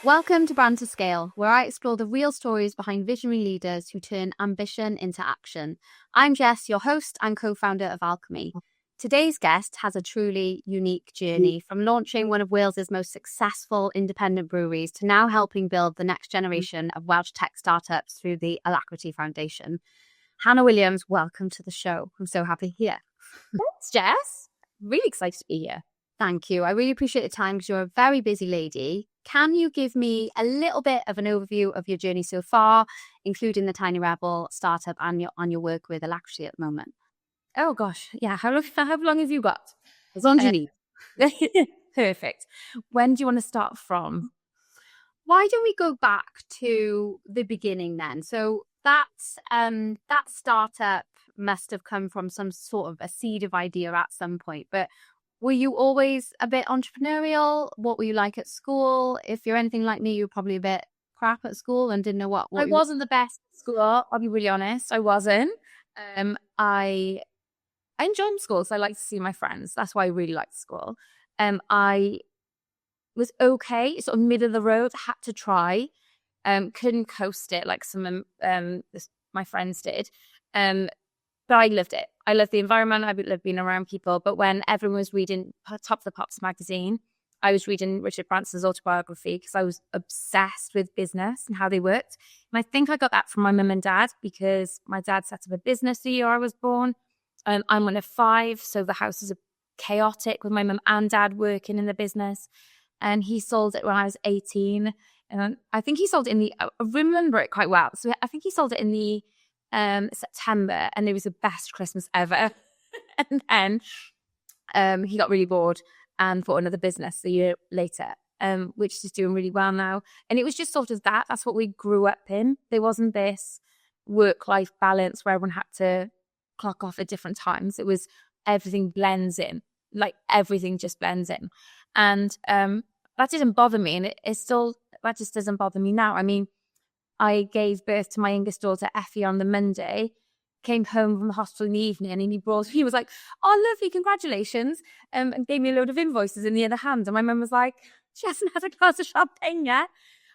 Welcome to Brand to Scale, where I explore the real stories behind visionary leaders who turn ambition into action. I'm Jess, your host and co-founder of Alchemy. Today's guest has a truly unique journey, from launching one of Wales's most successful independent breweries to now helping build the next generation of Welsh tech startups through the Alacrity Foundation. Hannah Williams, welcome to the show. I'm so happy you're here. Thanks, Jess. Really excited to be here. Thank you. I really appreciate the time because you're a very busy lady. Can you give me a little bit of an overview of your journey so far, including the Tiny Rebel startup and your work with Alacrity at the moment? Oh gosh, yeah. How long have you got? As long as you need. Perfect. When do you want to start from? Why don't we go back to the beginning then? So that startup must have come from some sort of a seed of idea at some point, but were you always a bit entrepreneurial? What were you like at school? If you're anything like me, you're probably a bit crap at school and didn't know what I wasn't the best at school. I'll be really honest. I wasn't. I enjoyed school, so I like to see my friends. That's why I really liked school. I was okay, sort of middle of the road. Had to try. Couldn't coast it like some my friends did. But I loved it. I loved the environment. I loved being around people. But when everyone was reading Top of the Pops magazine, I was reading Richard Branson's autobiography because I was obsessed with business and how they worked. And I think I got that from my mum and dad because my dad set up a business the year I was born. I'm one of 5, so the house is chaotic with my mum and dad working in the business. And he sold it when I was 18. And I think he sold it I remember it quite well. So I think he sold it in the September, and it was the best Christmas ever. And then he got really bored and bought another business a year later, which is doing really well now. And it was just sort of that's what we grew up in. There wasn't this work-life balance where everyone had to clock off at different times. It was everything blends in, like everything just blends in. And that didn't bother me, and that just doesn't bother me now. I mean, I gave birth to my youngest daughter, Effie, on the Monday, came home from the hospital in the evening, and he was like, "Oh, lovely, congratulations," and gave me a load of invoices in the other hand. And my mum was like, "She hasn't had a glass of champagne yet."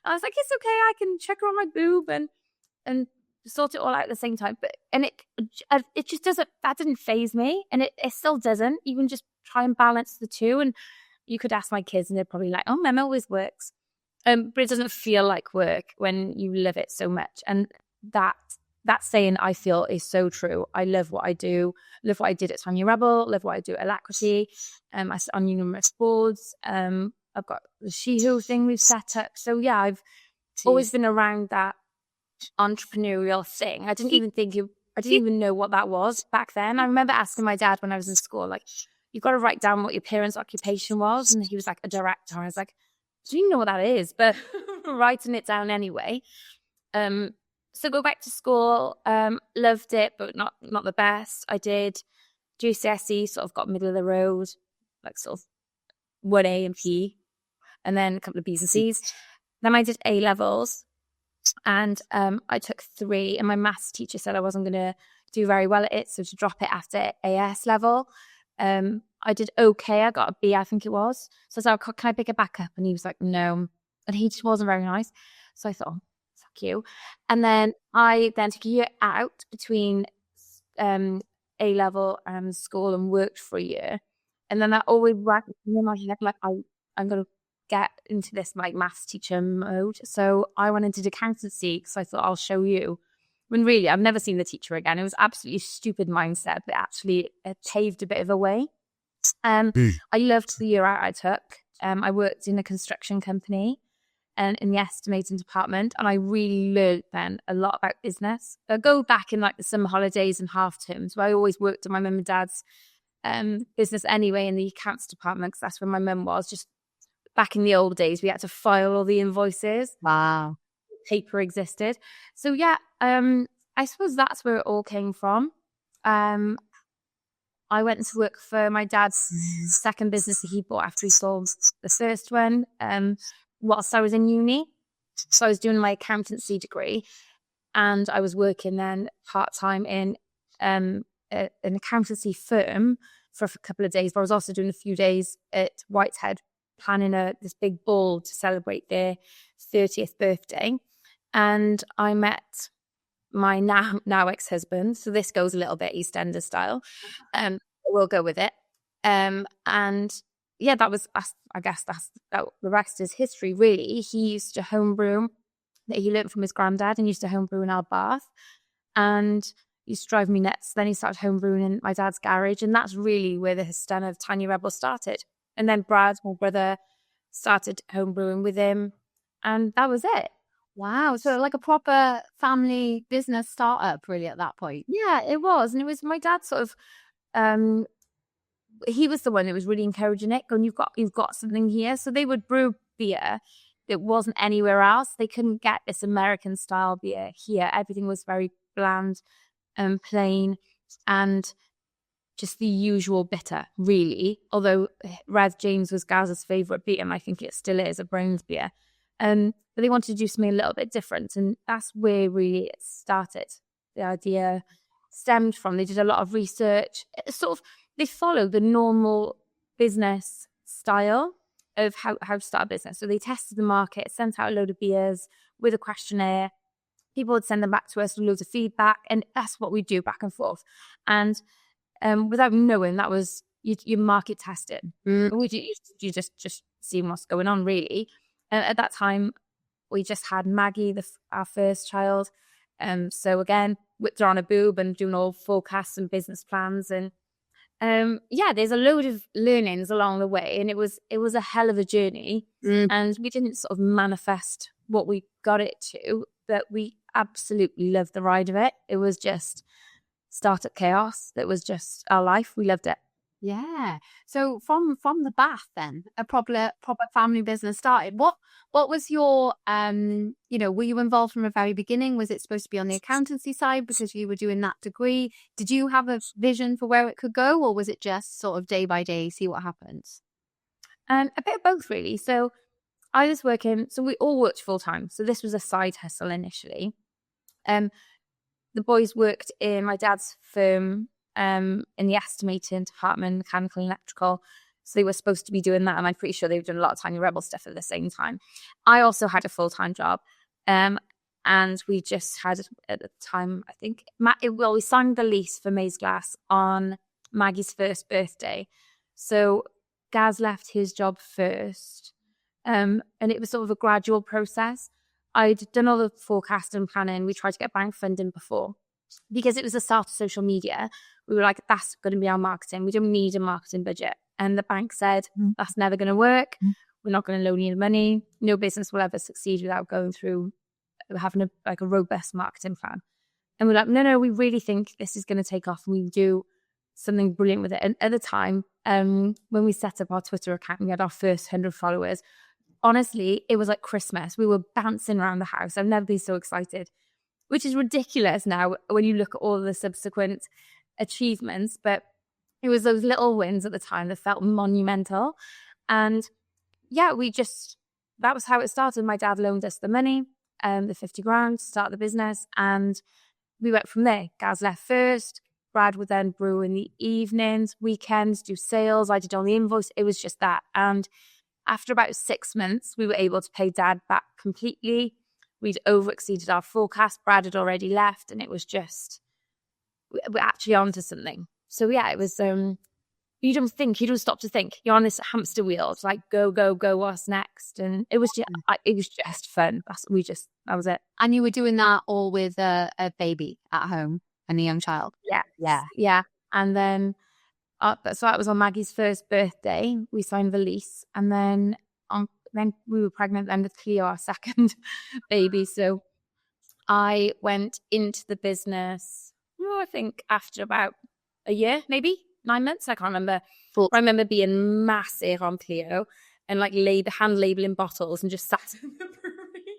I was like, "It's okay, I can check her on my boob and sort it all out at the same time." But it just doesn't, that didn't faze me, and it still doesn't. Even just try and balance the two. And you could ask my kids, and they're probably like, "Oh, Mum always works." But it doesn't feel like work when you love it so much. And that saying, I feel, is so true. I love what I do. Love what I did at Tiny Rebel. Love what I do at Alacrity. I sit on numerous boards. I've got the She Who thing we've set up. So yeah, I've always been around that entrepreneurial thing. I didn't even know what that was back then. I remember asking my dad when I was in school, like, "You've got to write down what your parents' occupation was." And he was like, "A director." I was like, "Do you know what that is?" But writing it down anyway. So go back to school. Loved it, but not the best. I did GCSE, sort of got middle of the road, like sort of 1A and P, and then a couple of B's and C's. Then I did A levels, and I took 3. And my maths teacher said I wasn't going to do very well at it, so to drop it after AS level. I did okay. I got a B, I think it was. So I said, "Can I pick it back up?" And he was like, "No." And he just wasn't very nice. So I thought, "Oh, fuck you." And then I took a year out between A level and school and worked for a year. And then I always worked in my head, like, I'm going to get into this like maths teacher mode. So I went into accountancy because I thought, I'll show you. When really, I've never seen the teacher again. It was absolutely a stupid mindset, but actually it paved a bit of a way. I loved the year out I took. I worked in a construction company and in the estimating department, and I really learned then a lot about business. I go back in like the summer holidays and half terms, where I always worked at my mum and dad's business anyway, in the accounts department, because that's where my mum was. Just back in the old days, we had to file all the invoices. Wow. Paper existed. So yeah, I suppose that's where it all came from. I went to work for my dad's second business that he bought after he sold the first one, whilst I was in uni. So I was doing my accountancy degree, and I was working then part-time in an accountancy firm for a couple of days, but I was also doing a few days at Whitehead, planning this big ball to celebrate their 30th birthday, and I met my now ex-husband. So this goes a little bit EastEnders style. We'll go with it. And yeah, I guess the rest is history, really. He used to homebrew that he learned from his granddad, and used to homebrew in our bath, and used to drive me nuts. Then he started homebrewing in my dad's garage, and that's really where the Histen of Tiny Rebel started. And then Brad, my brother, started homebrewing with him, and that was it. Wow. So like a proper family business startup really at that point. Yeah, it was. And it was my dad sort of, he was the one that was really encouraging it, going, you've got something here. So they would brew beer that wasn't anywhere else. They couldn't get this American style beer here. Everything was very bland and plain and just the usual bitter, really. Although Red James was Gaz's favourite beer, and I think it still is, a Brown's beer. But they wanted to do something a little bit different, and that's where really it started. The idea stemmed from, they did a lot of research. They followed the normal business style of how to start a business. So they tested the market, sent out a load of beers with a questionnaire. People would send them back to us with loads of feedback, and that's what we do back and forth. And without knowing, that was you market testing. You just seeing what's going on, really. At that time, we just had Maggie, our first child. So again, whipped her on a boob and doing all forecasts and business plans, and there's a load of learnings along the way, and it was a hell of a journey. And we didn't sort of manifest what we got it to, but we absolutely loved the ride of it. It was just startup chaos. That was just our life. We loved it. Yeah. So from the bath then, a proper family business started. What was your were you involved from the very beginning? Was it supposed to be on the accountancy side because you were doing that degree? Did you have a vision for where it could go, or was it just sort of day by day, see what happens? A bit of both, really. So I was working, so we all worked full time. So this was a side hustle initially. The boys worked in my dad's firm in the estimating department, mechanical and electrical. So they were supposed to be doing that, and I'm pretty sure they've done a lot of Tiny Rebel stuff at the same time. I also had a full-time job, and we just had, at the time, I think, we signed the lease for Maze Glass on Maggie's first birthday. So Gaz left his job first, and it was sort of a gradual process. I'd done all the forecast and planning. We tried to get bank funding before. Because it was the start of social media, we were like, that's going to be our marketing. We don't need a marketing budget. And the bank said, that's never going to work. We're not going to loan you the money. No business will ever succeed without going through having a robust marketing plan. And we're like, no, we really think this is going to take off, and we do something brilliant with it. And at the time, when we set up our Twitter account, we had our first 100 followers. Honestly, it was like Christmas. We were bouncing around the house. I've never been so excited, which is ridiculous now when you look at all the subsequent achievements. But it was those little wins at the time that felt monumental. And yeah, that was how it started. My dad loaned us the money, the 50 grand to start the business. And we went from there. Gaz left first. Brad would then brew in the evenings, weekends, do sales. I did all the invoice. It was just that. And after about 6 months, we were able to pay Dad back completely. We'd over-exceeded our forecast. Brad had already left, and it was just, we're actually onto something. So yeah, it was, you don't stop to think. You're on this hamster wheel. It's like, go, what's next? And it was just fun. That was it. And you were doing that all with a baby at home and a young child? Yeah. And then, so that was on Maggie's first birthday. We signed the lease, and then we were pregnant then with Cleo, our second baby. So I went into the business, I think after about a year, maybe 9 months. I can't remember. I remember being massive on Cleo and like hand labeling bottles, and just sat in the brewery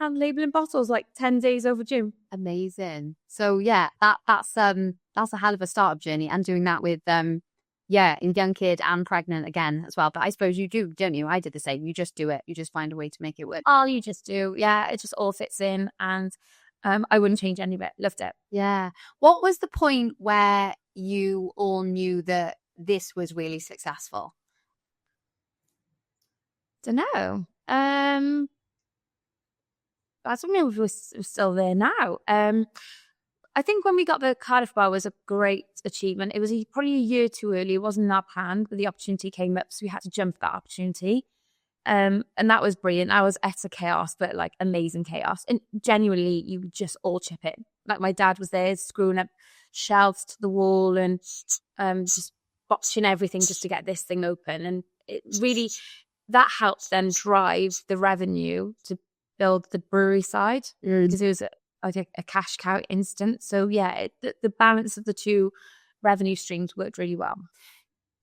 hand labeling bottles like 10 days overdue. Amazing. So yeah, that's a hell of a startup journey, and doing that with in young kid and pregnant again as well. But I suppose you do, don't you? I did the same. You just do it. You just find a way to make it work. Oh, you just do. Yeah, it just all fits in, and I wouldn't change any of it. Loved it. Yeah. What was the point where you all knew that this was really successful? Don't know. I don't know if we're still there now. I think when we got the Cardiff bar was a great achievement. It was probably a year too early. It wasn't in our plan, but the opportunity came up, so we had to jump that opportunity. And that was brilliant. I was utter chaos, but like amazing chaos. And genuinely, you would just all chip in. Like my dad was there screwing up shelves to the wall and just botching everything just to get this thing open. And it really, that helped then drive the revenue to build the brewery side, because it was a cash cow instant. So yeah, the balance of the two revenue streams worked really well.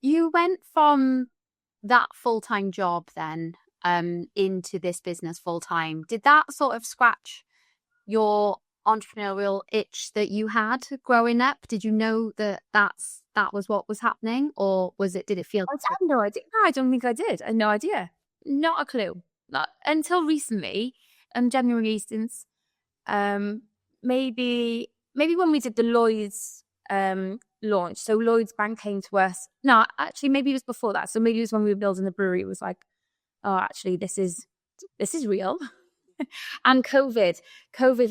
You went from that full-time job then into this business full-time. Did that sort of scratch your entrepreneurial itch that you had growing up? Did you know that was what was happening, or did it feel? I had no idea. No, I don't think I did. I had no idea. Not a clue. Not until recently, and generally since maybe when we did the Lloyd's launch. So Lloyd's Bank came to us. No, actually, maybe it was before that. So maybe it was when we were building the brewery. It was like, oh, actually, this is real. And COVID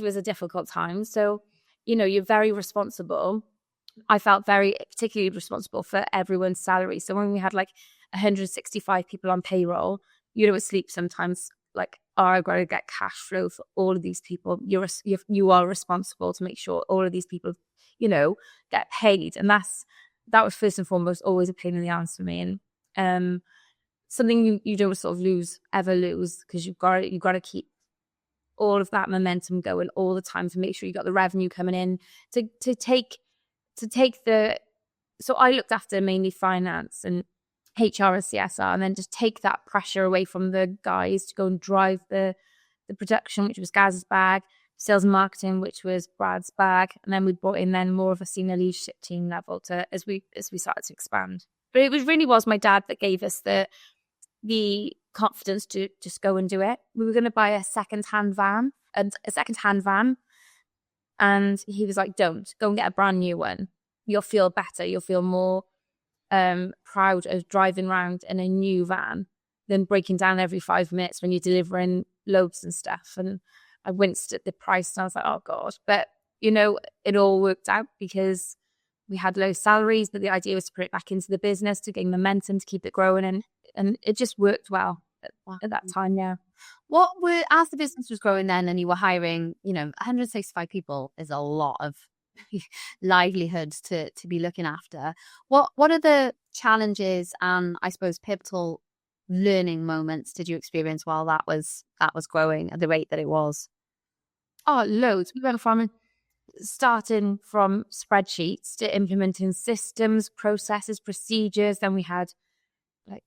was a difficult time. So, you're very responsible. I felt very particularly responsible for everyone's salary. So when we had like 165 people on payroll, you would sleep sometimes like, oh, I've got to get cash flow for all of these people. You are responsible to make sure all of these people, get paid. And that was first and foremost always a pain in the ass for me. And something you don't sort of ever lose, because you've got to keep all of that momentum going all the time to make sure you got the revenue coming in to take the. So I looked after mainly finance and HR and CSR, and then just take that pressure away from the guys to go and drive the production, which was Gaz's bag, sales and marketing, which was Brad's bag, and then we brought in then more of a senior leadership team level as we started to expand. But it really was my dad that gave us the confidence to just go and do it. We were going to buy a second-hand van, and he was like, "Don't go and get a brand new one. You'll feel better. You'll feel more proud of driving around in a new van than breaking down every 5 minutes when you're delivering loads and stuff." And I winced at the price, and I was like, "Oh God!" But it all worked out because we had low salaries, but the idea was to put it back into the business to gain momentum, to keep it growing, and it just worked well at that time. Yeah. As the business was growing then, and you were hiring, 165 people is a lot of livelihoods to be looking after. What are the challenges and, I suppose, pivotal learning moments did you experience while that was growing at the rate that it was? Oh, loads. We went from starting from spreadsheets to implementing systems, processes, procedures. Then we had like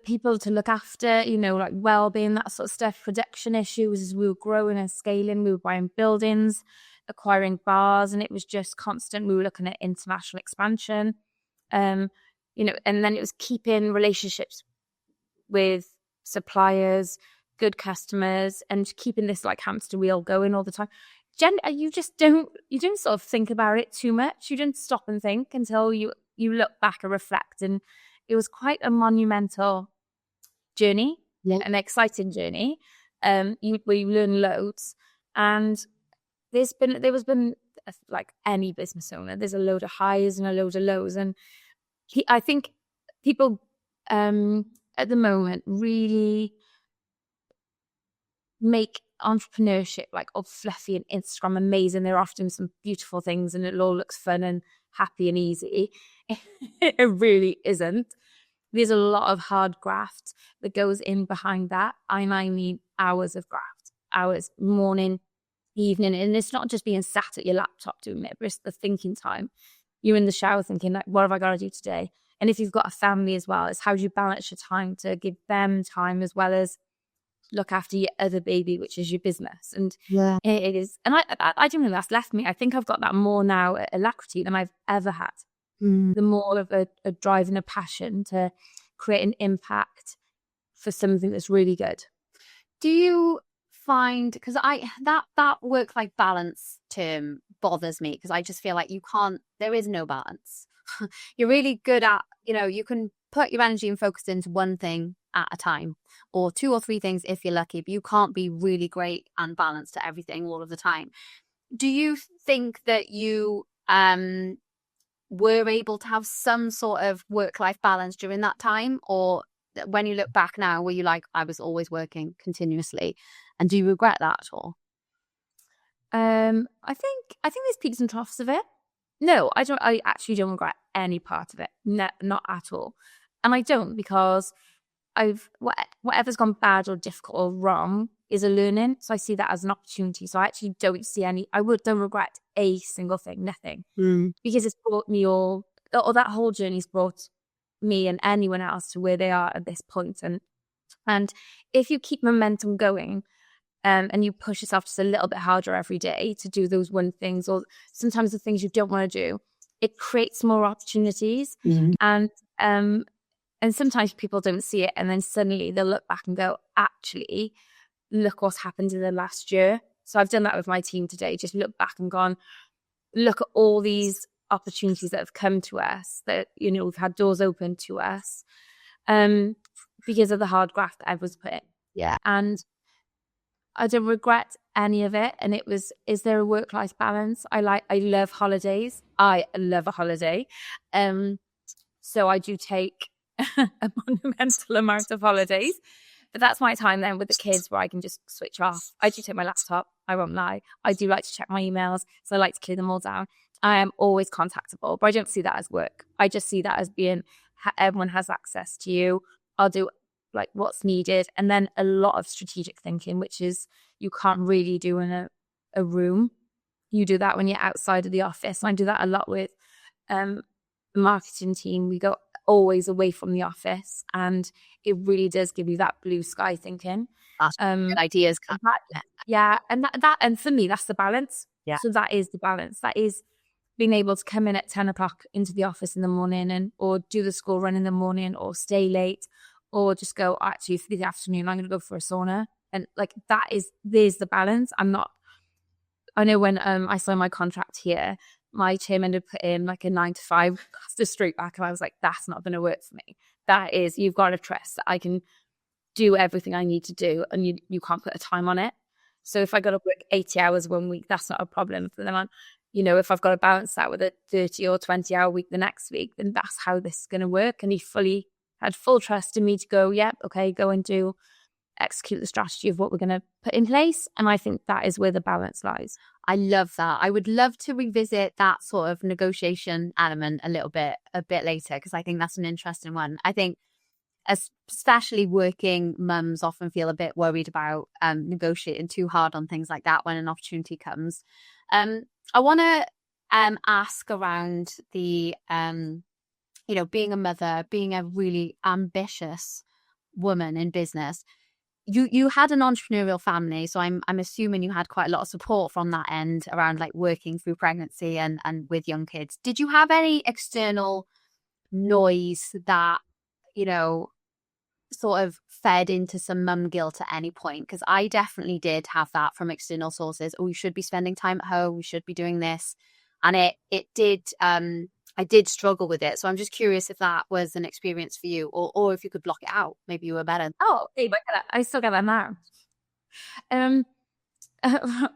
people to look after, like well-being, that sort of stuff, production issues. As we were growing and scaling, we were buying buildings, acquiring bars, and it was just constant. We were looking at international expansion, and then it was keeping relationships with suppliers, good customers, and keeping this like hamster wheel going all the time. You don't sort of think about it too much. You don't stop and think until you look back and reflect. And it was quite a monumental journey, an exciting journey. Where you learn loads, and there was been like any business owner, there's a load of highs and a load of lows, and I think people at the moment really make entrepreneurship like all fluffy and Instagram amazing. They're often some beautiful things and it all looks fun and happy and easy. It really isn't. There's a lot of hard graft that goes in behind that. I mean hours of graft, hours, morning, evening. And it's not just being sat at your laptop doing it, but it's the thinking time. You're in the shower thinking, like, what have I got to do today? And if you've got a family as well, it's how do you balance your time to give them time as well as look after your other baby, which is your business. And it is. And I don't think that's left me. I think I've got that more now at Alacrity than I've ever had. The more of a drive and a passion to create an impact for something that's really good. Do you find, because that work-life balance term bothers me, because I just feel like there is no balance. You're really good at, you can put your energy and focus into one thing at a time, or 2 or 3 things if you're lucky, but you can't be really great and balanced at everything all of the time. Do you think that you were able to have some sort of work-life balance during that time? Or when you look back now, were you like, I was always working continuously? And do you regret that at all? I think there's peaks and troughs of it. No, I don't. I actually don't regret any part of it. Not at all. And I don't, because whatever's gone bad or difficult or wrong is a learning. So I see that as an opportunity. So I actually don't see don't regret a single thing, nothing. Because it's brought me or that whole journey's brought me and anyone else to where they are at this point. And if you keep momentum going, and you push yourself just a little bit harder every day to do those one things, or sometimes the things you don't want to do, it creates more opportunities. And sometimes people don't see it, and then suddenly they'll look back and go, actually, look what's happened in the last year. So I've done that with my team today, just look back and gone, look at all these opportunities that have come to us, that, we've had doors open to us because of the hard graft that everyone's put in. Yeah. And I don't regret any of it. And it was, is there a work-life balance? I love holidays. I love a holiday. So I do take a monumental amount of holidays. But that's my time then with the kids where I can just switch off. I do take my laptop. I won't lie. I do like to check my emails. So I like to clear them all down. I am always contactable, but I don't see that as work. I just see that as being, everyone has access to you. I'll do like what's needed, and then a lot of strategic thinking, which is you can't really do in a room. You do that when you're outside of the office. And I do that a lot with the marketing team. We go always away from the office, and it really does give you that blue sky thinking. Good ideas. And for me, that's the balance. Yeah. So that is the balance. That is being able to come in at 10 o'clock into the office in the morning, or do the school run in the morning, or stay late, or just go, actually, for the afternoon, I'm going to go for a sauna. And like, there's the balance. I know when I signed my contract here, my chairman had put in like a 9 to 5, just straight back. And I was like, that's not going to work for me. That is, you've got to trust that I can do everything I need to do, and you can't put a time on it. So if I got to work 80 hours one week, that's not a problem. But then if I've got to balance that with a 30 or 20 hour week the next week, then that's how this is going to work. And he had full trust in me to go, yep, okay, go and execute the strategy of what we're going to put in place. And I think that is where the balance lies. I love that. I would love to revisit that sort of negotiation element a bit later, because I think that's an interesting one. I think especially working mums often feel a bit worried about negotiating too hard on things like that when an opportunity comes. I want to ask around the being a mother, being a really ambitious woman in business. You had an entrepreneurial family, so I'm assuming you had quite a lot of support from that end around like working through pregnancy and with young kids. Did you have any external noise that sort of fed into some mum guilt at any point? Because I definitely did have that from external sources. Oh, you should be spending time at home, you should be doing this, and it did. I did struggle with it. So I'm just curious if that was an experience for you, or if you could block it out. Maybe you were better. Oh, I still get that now.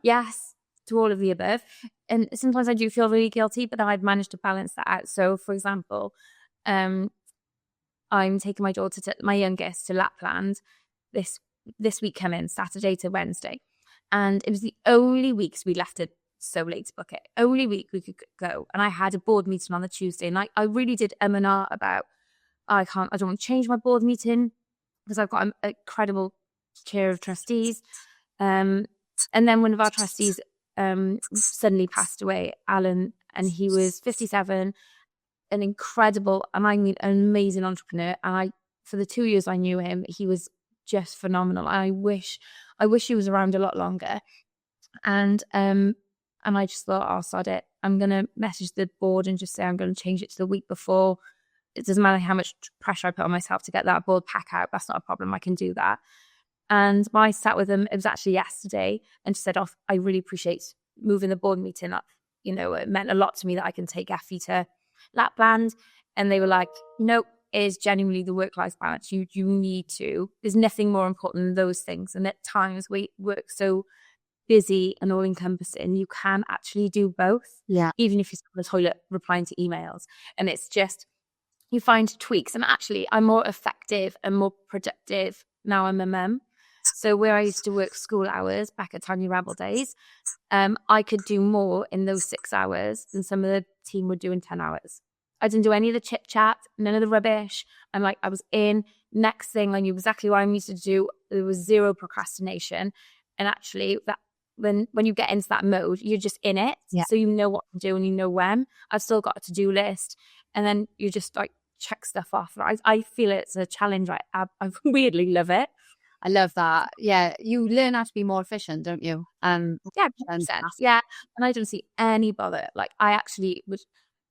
Yes, to all of the above. And sometimes I do feel really guilty, but then I've managed to balance that out. So, for example, I'm taking my daughter, my youngest, to Lapland this week coming, Saturday to Wednesday. And it was the only weeks we left it so late to book it. Only week we could go. And I had a board meeting on the Tuesday, and I really did M&R about, I don't want to change my board meeting because I've got a credible chair of trustees. And then one of our trustees suddenly passed away, Alan, and he was 57, an incredible, and I mean an amazing entrepreneur. And for the 2 years I knew him, he was just phenomenal. And I wish he was around a lot longer. And I just thought, I'll sod it. I'm going to message the board and just say I'm going to change it to the week before. It doesn't matter how much pressure I put on myself to get that board pack out. That's not a problem. I can do that. And when I sat with them, it was actually yesterday, and just said, "Oh, I really appreciate moving the board meeting up. It meant a lot to me that I can take Effie to Lapland." And they were like, "Nope, is genuinely the work-life balance. You need to. There's nothing more important than those things. And at times we work so busy and all-encompassing, you can actually do both. Yeah. Even if you're on the toilet replying to emails. And it's just, you find tweaks. And actually, I'm more effective and more productive now I'm a mum. So where I used to work school hours back at Tiny Rebel days, I could do more in those 6 hours than some of the team would do in 10 hours. I didn't do any of the chit chat, none of the rubbish. And like, I was in. Next thing, I knew exactly what I needed to do. There was zero procrastination. And actually, that when you get into that mode, you're just in it. Yeah. So you know what to do and you know when. I've still got a to-do list. And then you just like check stuff off. I feel it's a challenge. I weirdly love it. I love that. Yeah, you learn how to be more efficient, don't you? Yeah, yeah. And I don't see any bother. Like, I actually would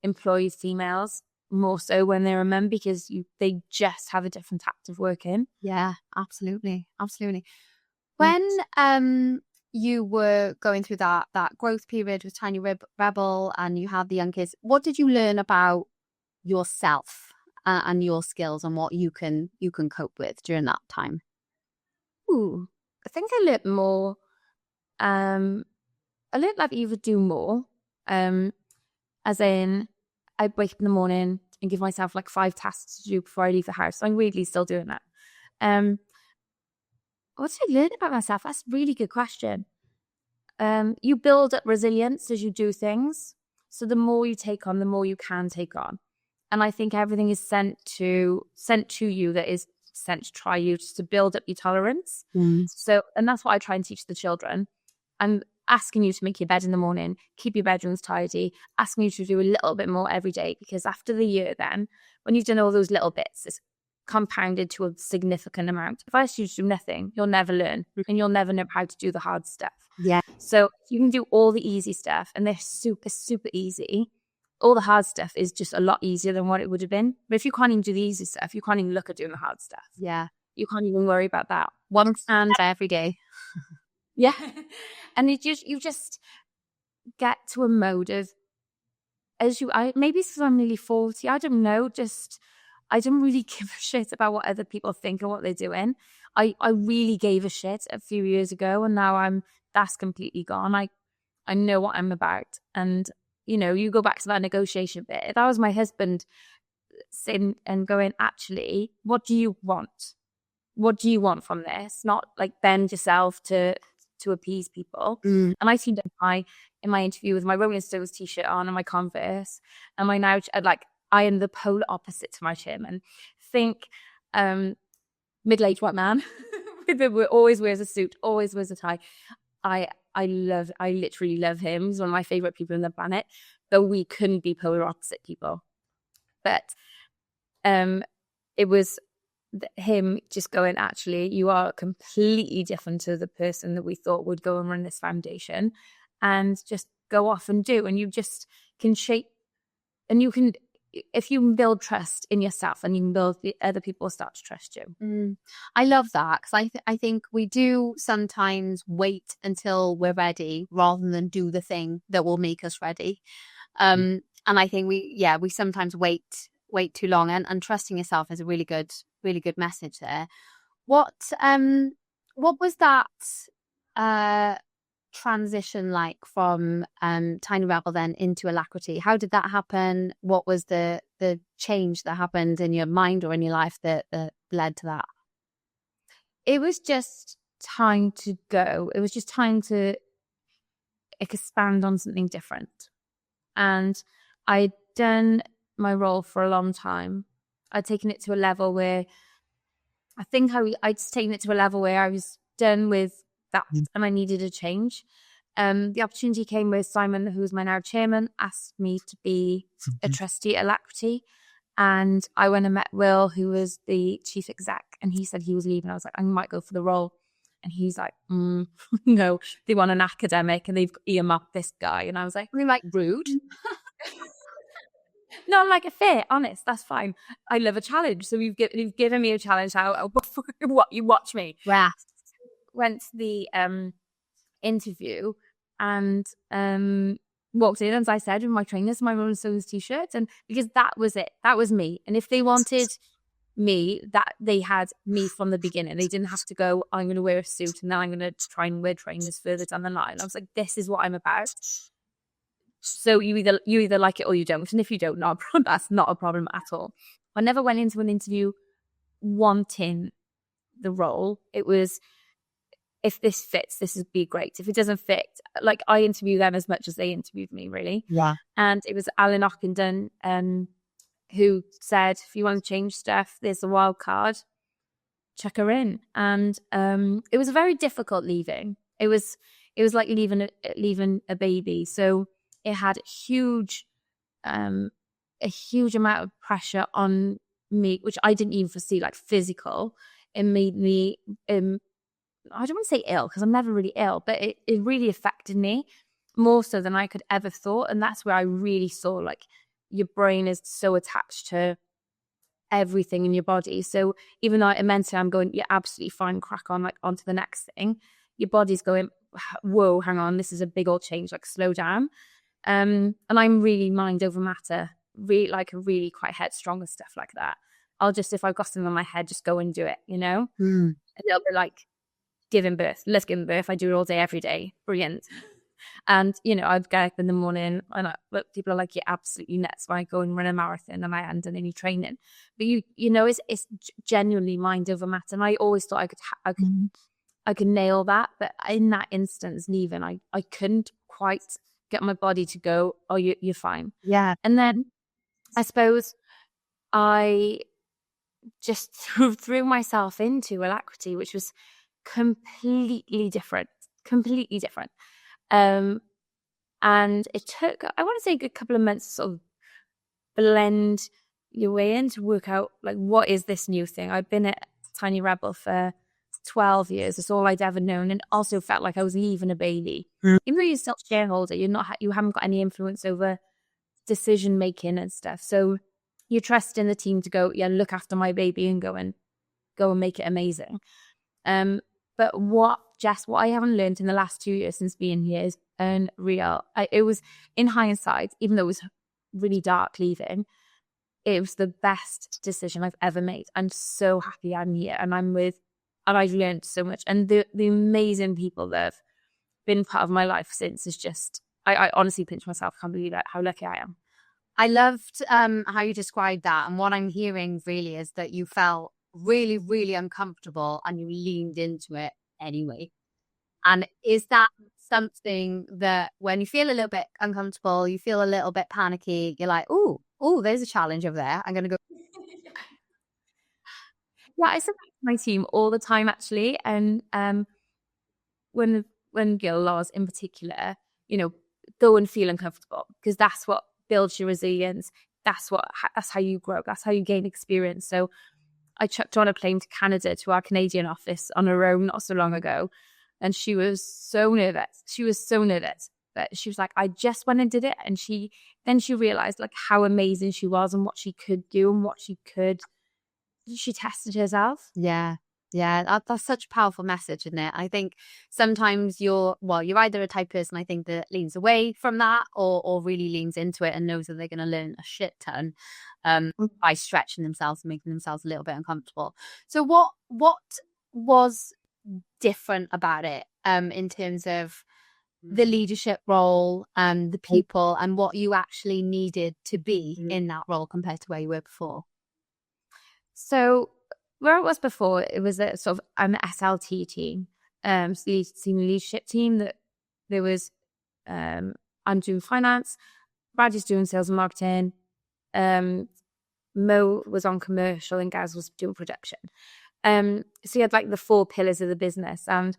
employ females more so when they're a mum, because they just have a different tact of working. Yeah, absolutely. When you were going through that growth period with Tiny Rebel and you had the young kids, what did you learn about yourself and your skills and what you can cope with during that time? Ooh, I think I learned more. I learned like you would do more. As in, I'd wake up in the morning and give myself like 5 tasks to do before I leave the house. So I'm weirdly still doing that. What did I learn about myself? That's a really good question. You build up resilience as you do things. So the more you take on, the more you can take on. And I think everything is sent to you that is sent to try you, just to build up your tolerance. So, and that's what I try and teach the children. I'm asking you to make your bed in the morning, keep your bedrooms tidy, asking you to do a little bit more every day, because after the year then, when you've done all those little bits, it's compounded to a significant amount. If I ask you to do nothing, you'll never learn and you'll never know how to do the hard stuff. Yeah. So you can do all the easy stuff and they're super, super easy. All the hard stuff is just a lot easier than what it would have been. But if you can't even do the easy stuff, you can't even look at doing the hard stuff. Yeah. You can't even worry about that. One stand every day. Yeah. And you just get to a mode of, maybe it's because I'm nearly 40, I don't know, I don't really give a shit about what other people think and what they're doing. I really gave a shit a few years ago, and now that's completely gone. I know what I'm about. And, you know, you go back to that negotiation bit. If that was my husband sitting and going, actually, what do you want? What do you want from this? Not like bend yourself to appease people. And I seemed in my interview with my Rolling Stones t-shirt on and my Converse, and I am the polar opposite to my chairman. Think middle-aged white man who always wears a suit, always wears a tie. I literally love him. He's one of my favorite people on the planet. But we couldn't be polar opposite people. But it was him just going, actually, you are completely different to the person that we thought would go and run this foundation, and just go off and do. And you just can shape, and you can, if you build trust in yourself, and you can build, the other people start to trust you. I love that, because I think we do sometimes wait until we're ready rather than do the thing that will make us ready. And I think we sometimes wait too long, and trusting yourself is a really good message there. What was that transition like from Tiny Rebel then into Alacrity? How did that happen? What was the change that happened in your mind or in your life that led to that? It was just time to go. It was just time to expand on something different. And I'd done my role for a long time. I'd taken it to a level where I think I'd taken it to a level where I was done with that, and I needed a change. The opportunity came with Simon, who's my now chairman, asked me to be a trustee at Alacrity. And I went and met Will, who was the chief exec, and he said he was leaving. I was like, I might go for the role. And he's like, no, they want an academic and they've earmarked this guy. And I was like, rude. No, I'm like, fair, honest, that's fine. I love a challenge. So you've given me a challenge. What you watch me. Yeah. Went to the interview, and walked in, as I said, with my trainers, my Rolling Stones t-shirt, and because that was it, that was me. And if they wanted me, that they had me from the beginning. They didn't have to go, I'm going to wear a suit and then I'm going to try and wear trainers further down the line. I was like, this is what I'm about. So you either like it or you don't. And if you don't, that's not a problem at all. I never went into an interview wanting the role. It was, if this fits, this would be great. If it doesn't fit, like I interview them as much as they interviewed me, really. Yeah. And it was Alan Ockenden who said, if you want to change stuff, there's a wild card, check her in. And it was very difficult leaving. It was like leaving a baby. So it had a huge amount of pressure on me, which I didn't even foresee, like physical. It made me, I don't want to say ill, because I'm never really ill, but it really affected me more so than I could ever thought. And that's where I really saw, like, your brain is so attached to everything in your body. So even though mentally I'm going, you're absolutely fine, crack on, like onto the next thing, your body's going, whoa, hang on, this is a big old change, like slow down. And I'm really mind over matter, really quite headstrong and stuff like that. I'll just, if I've got something in my head, just go and do it, you know? And it'll be like giving birth. Let's give birth. I do it all day, every day. Brilliant. And, you know, I'd get up in the morning and people are like, you're absolutely nuts when I go and run a marathon and I hadn't done any training. But you know, it's genuinely mind over matter. And I always thought I could nail that. But in that instance, leaving, I couldn't quite get my body to go, oh, you're fine. Yeah. And then I suppose I just threw myself into Alacrity, which was completely different. And it took, I want to say, a good couple of months to sort of blend your way in to work out, like, what is this new thing? I'd been at Tiny Rebel for 12 years. It's all I'd ever known, and also felt like I was leaving a baby. Even though you're still a shareholder, you haven't got any influence over decision making and stuff. So you trust in the team to go, yeah, look after my baby and go and make it amazing. But what I haven't learned in the last 2 years since being here is Unreal. It was, in hindsight, even though it was really dark leaving, it was the best decision I've ever made. I'm so happy I'm here, and I've learned so much. And the amazing people that have been part of my life since is just, I honestly pinch myself, can't believe how lucky I am. I loved how you described that. And what I'm hearing really is that you felt really, really uncomfortable and you leaned into it anyway. And is that something that when you feel a little bit uncomfortable, you feel a little bit panicky, you're like, oh, there's a challenge over there, I'm going to go. Yeah, I say that to my team all the time, actually. And when Gil laws in particular, you know, go and feel uncomfortable, because that's what builds your resilience. That's how you grow. That's how you gain experience. So I chucked on a plane to Canada, to our Canadian office, on her own not so long ago. And she was so nervous. But she was like, I just went and did it. And she realized, like, how amazing she was and what she could do and she tested herself. Yeah. That's such a powerful message, isn't it? I think sometimes you're either a type of person, I think, that leans away from that or really leans into it and knows that they're going to learn a shit ton by stretching themselves and making themselves a little bit uncomfortable. So what was different about it in terms of the leadership role and the people and what you actually needed to be in that role compared to where you were before? So where it was before, it was a sort of an SLT team, senior leadership team. That there was, I'm doing finance, Brad is doing sales and marketing, Mo was on commercial, and Gaz was doing production. So you had like the 4 pillars of the business. And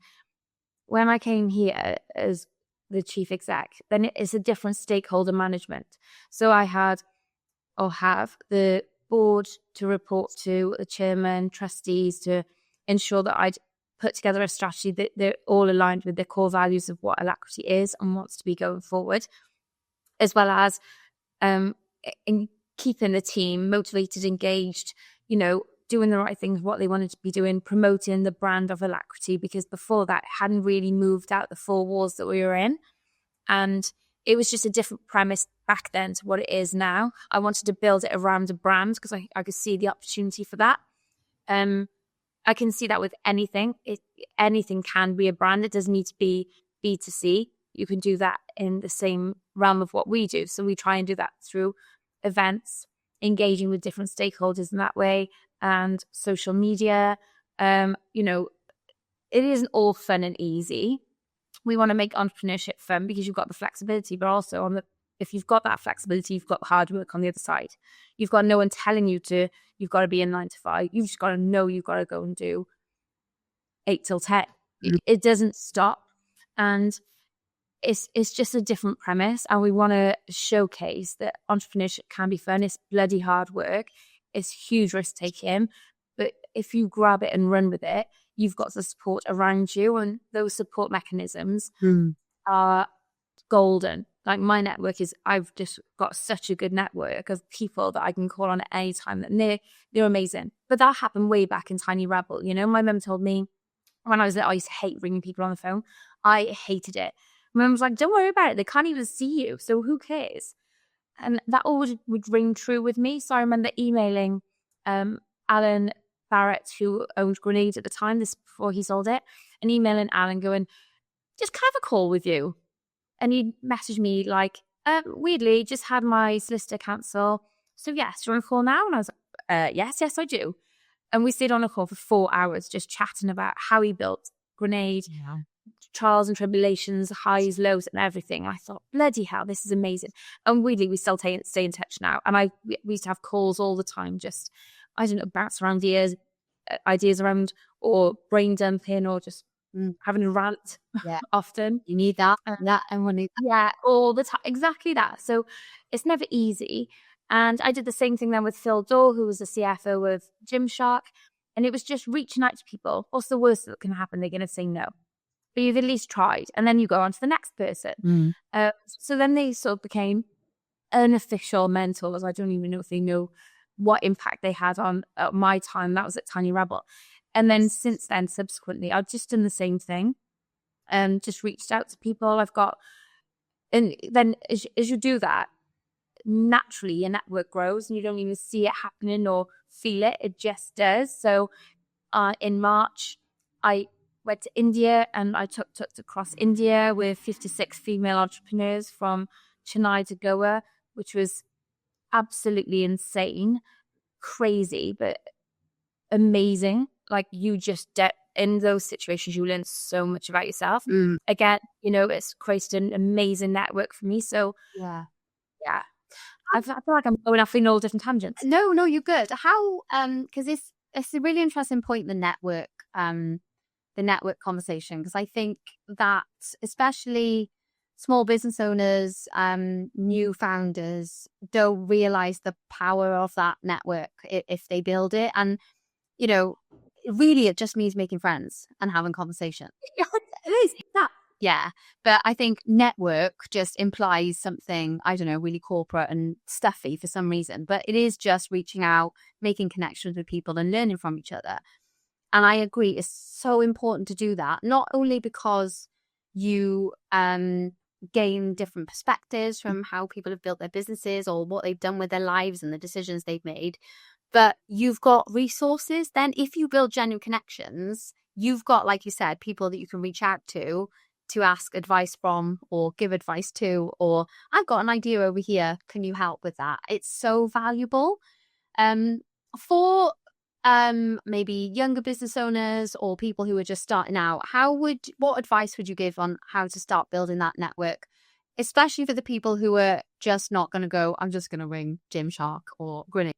when I came here as the chief exec, then it's a different stakeholder management. So I have the board to report to, the chairman, trustees, to ensure that I'd put together a strategy that they're all aligned with the core values of what Alacrity is and wants to be going forward, as well as in keeping the team motivated, engaged, you know, doing the right things, what they wanted to be doing, promoting the brand of Alacrity, because before that, it hadn't really moved out the 4 walls that we were in. And it was just a different premise back then to what it is now. I wanted to build it around a brand because I could see the opportunity for that. I can see that with anything. Anything can be a brand. It doesn't need to be B2C. You can do that in the same realm of what we do. So we try and do that through events, engaging with different stakeholders in that way, and social media. You know, it isn't all fun and easy. We want to make entrepreneurship fun because you've got the flexibility, but also if you've got that flexibility, you've got hard work on the other side. You've got no one telling you've got to be in 9 to 5. You've just got to know you've got to go and do 8 till 10. It doesn't stop. And it's just a different premise. And we want to showcase that entrepreneurship can be fun. It's bloody hard work. It's huge risk taking. But if you grab it and run with it, you've got the support around you. And those support mechanisms are golden. Like my network I've just got such a good network of people that I can call on at any time, that they're amazing. But that happened way back in Tiny Rebel. You know, my mum told me when I was little, I used to hate ringing people on the phone. I hated it. My mum was like, don't worry about it. They can't even see you. So who cares? And that always would ring true with me. So I remember emailing Alan Barrett, who owned Grenade at the time, this before he sold it, and emailing Alan going, just can I have a call with you? And he messaged me like, weirdly, just had my solicitor cancel. So yes, do you want to call now? And I was like, yes, I do. And we stayed on a call for 4 hours just chatting about how he built Grenade, trials and tribulations, highs, lows, and everything. And I thought, bloody hell, this is amazing. And weirdly, we still stay in touch now. And we used to have calls all the time, just, I don't know, bounce around ideas around, or brain dumping, or just having a rant often. You need that. Everyone needs that. Yeah, all the time. Exactly that. So it's never easy. And I did the same thing then with Phil Dole, who was the CFO of Gymshark. And it was just reaching out to people. What's the worst that can happen? They're going to say no. But you've at least tried. And then you go on to the next person. So then they sort of became unofficial mentors. I don't even know if they know what impact they had on my time. That was at Tiny Rebel. And then since then, subsequently, I've just done the same thing. Just reached out to people. And then as you do that, naturally your network grows and you don't even see it happening or feel it. It just does. So in March, I went to India and I took across India with 56 female entrepreneurs from Chennai to Goa, which was absolutely insane, crazy, but amazing. Like you just in those situations, you learn so much about yourself. Again, you know, it's created an amazing network for me. So yeah. I feel like I'm going off in all different tangents. No, you're good. How because it's a really interesting point, the network conversation, because I think that especially small business owners, new founders don't realize the power of that network if they build it. And you know, really it just means making friends and having conversation. It is that. Yeah. But I think network just implies something, I don't know, really corporate and stuffy for some reason. But it is just reaching out, making connections with people and learning from each other. And I agree, it's so important to do that, not only because you gain different perspectives from how people have built their businesses or what they've done with their lives and the decisions they've made, but you've got resources. Then if you build genuine connections, you've got, like you said, people that you can reach out to ask advice from or give advice to, or I've got an idea over here. Can you help with that? It's so valuable. For maybe younger business owners or people who are just starting out, what advice would you give on how to start building that network? Especially for the people who are just not going to go, I'm just going to ring Gymshark or Grinning.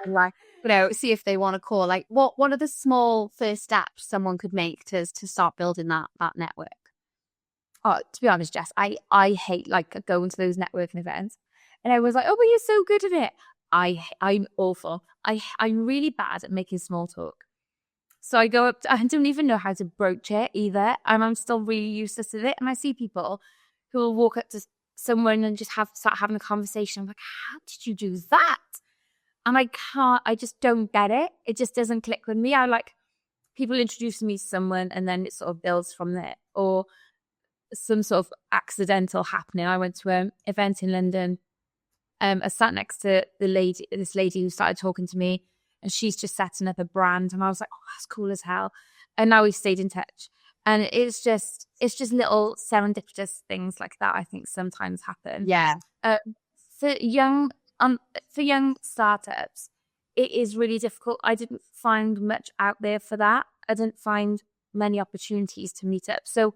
And like, you know, see if they want to call. Like, what are the small first steps someone could make to start building that network? Oh, to be honest, Jess, I hate like going to those networking events, and I was like, oh, but you're so good at it. I'm awful. I'm really bad at making small talk. So I go up, I don't even know how to broach it either, and I'm still really useless at it. And I see people who will walk up to someone and just start having a conversation. I'm like, how did you do that? And I just don't get it. It just doesn't click with me. I like people introducing me to someone and then it sort of builds from there. Or some sort of accidental happening. I went to an event in London. I sat next to this lady who started talking to me, and she's just setting up a brand. And I was like, oh, that's cool as hell. And now we've stayed in touch. And it's just little serendipitous things like that, I think, sometimes happen. Yeah. For young startups, it is really difficult. I didn't find much out there for that. I didn't find many opportunities to meet up. So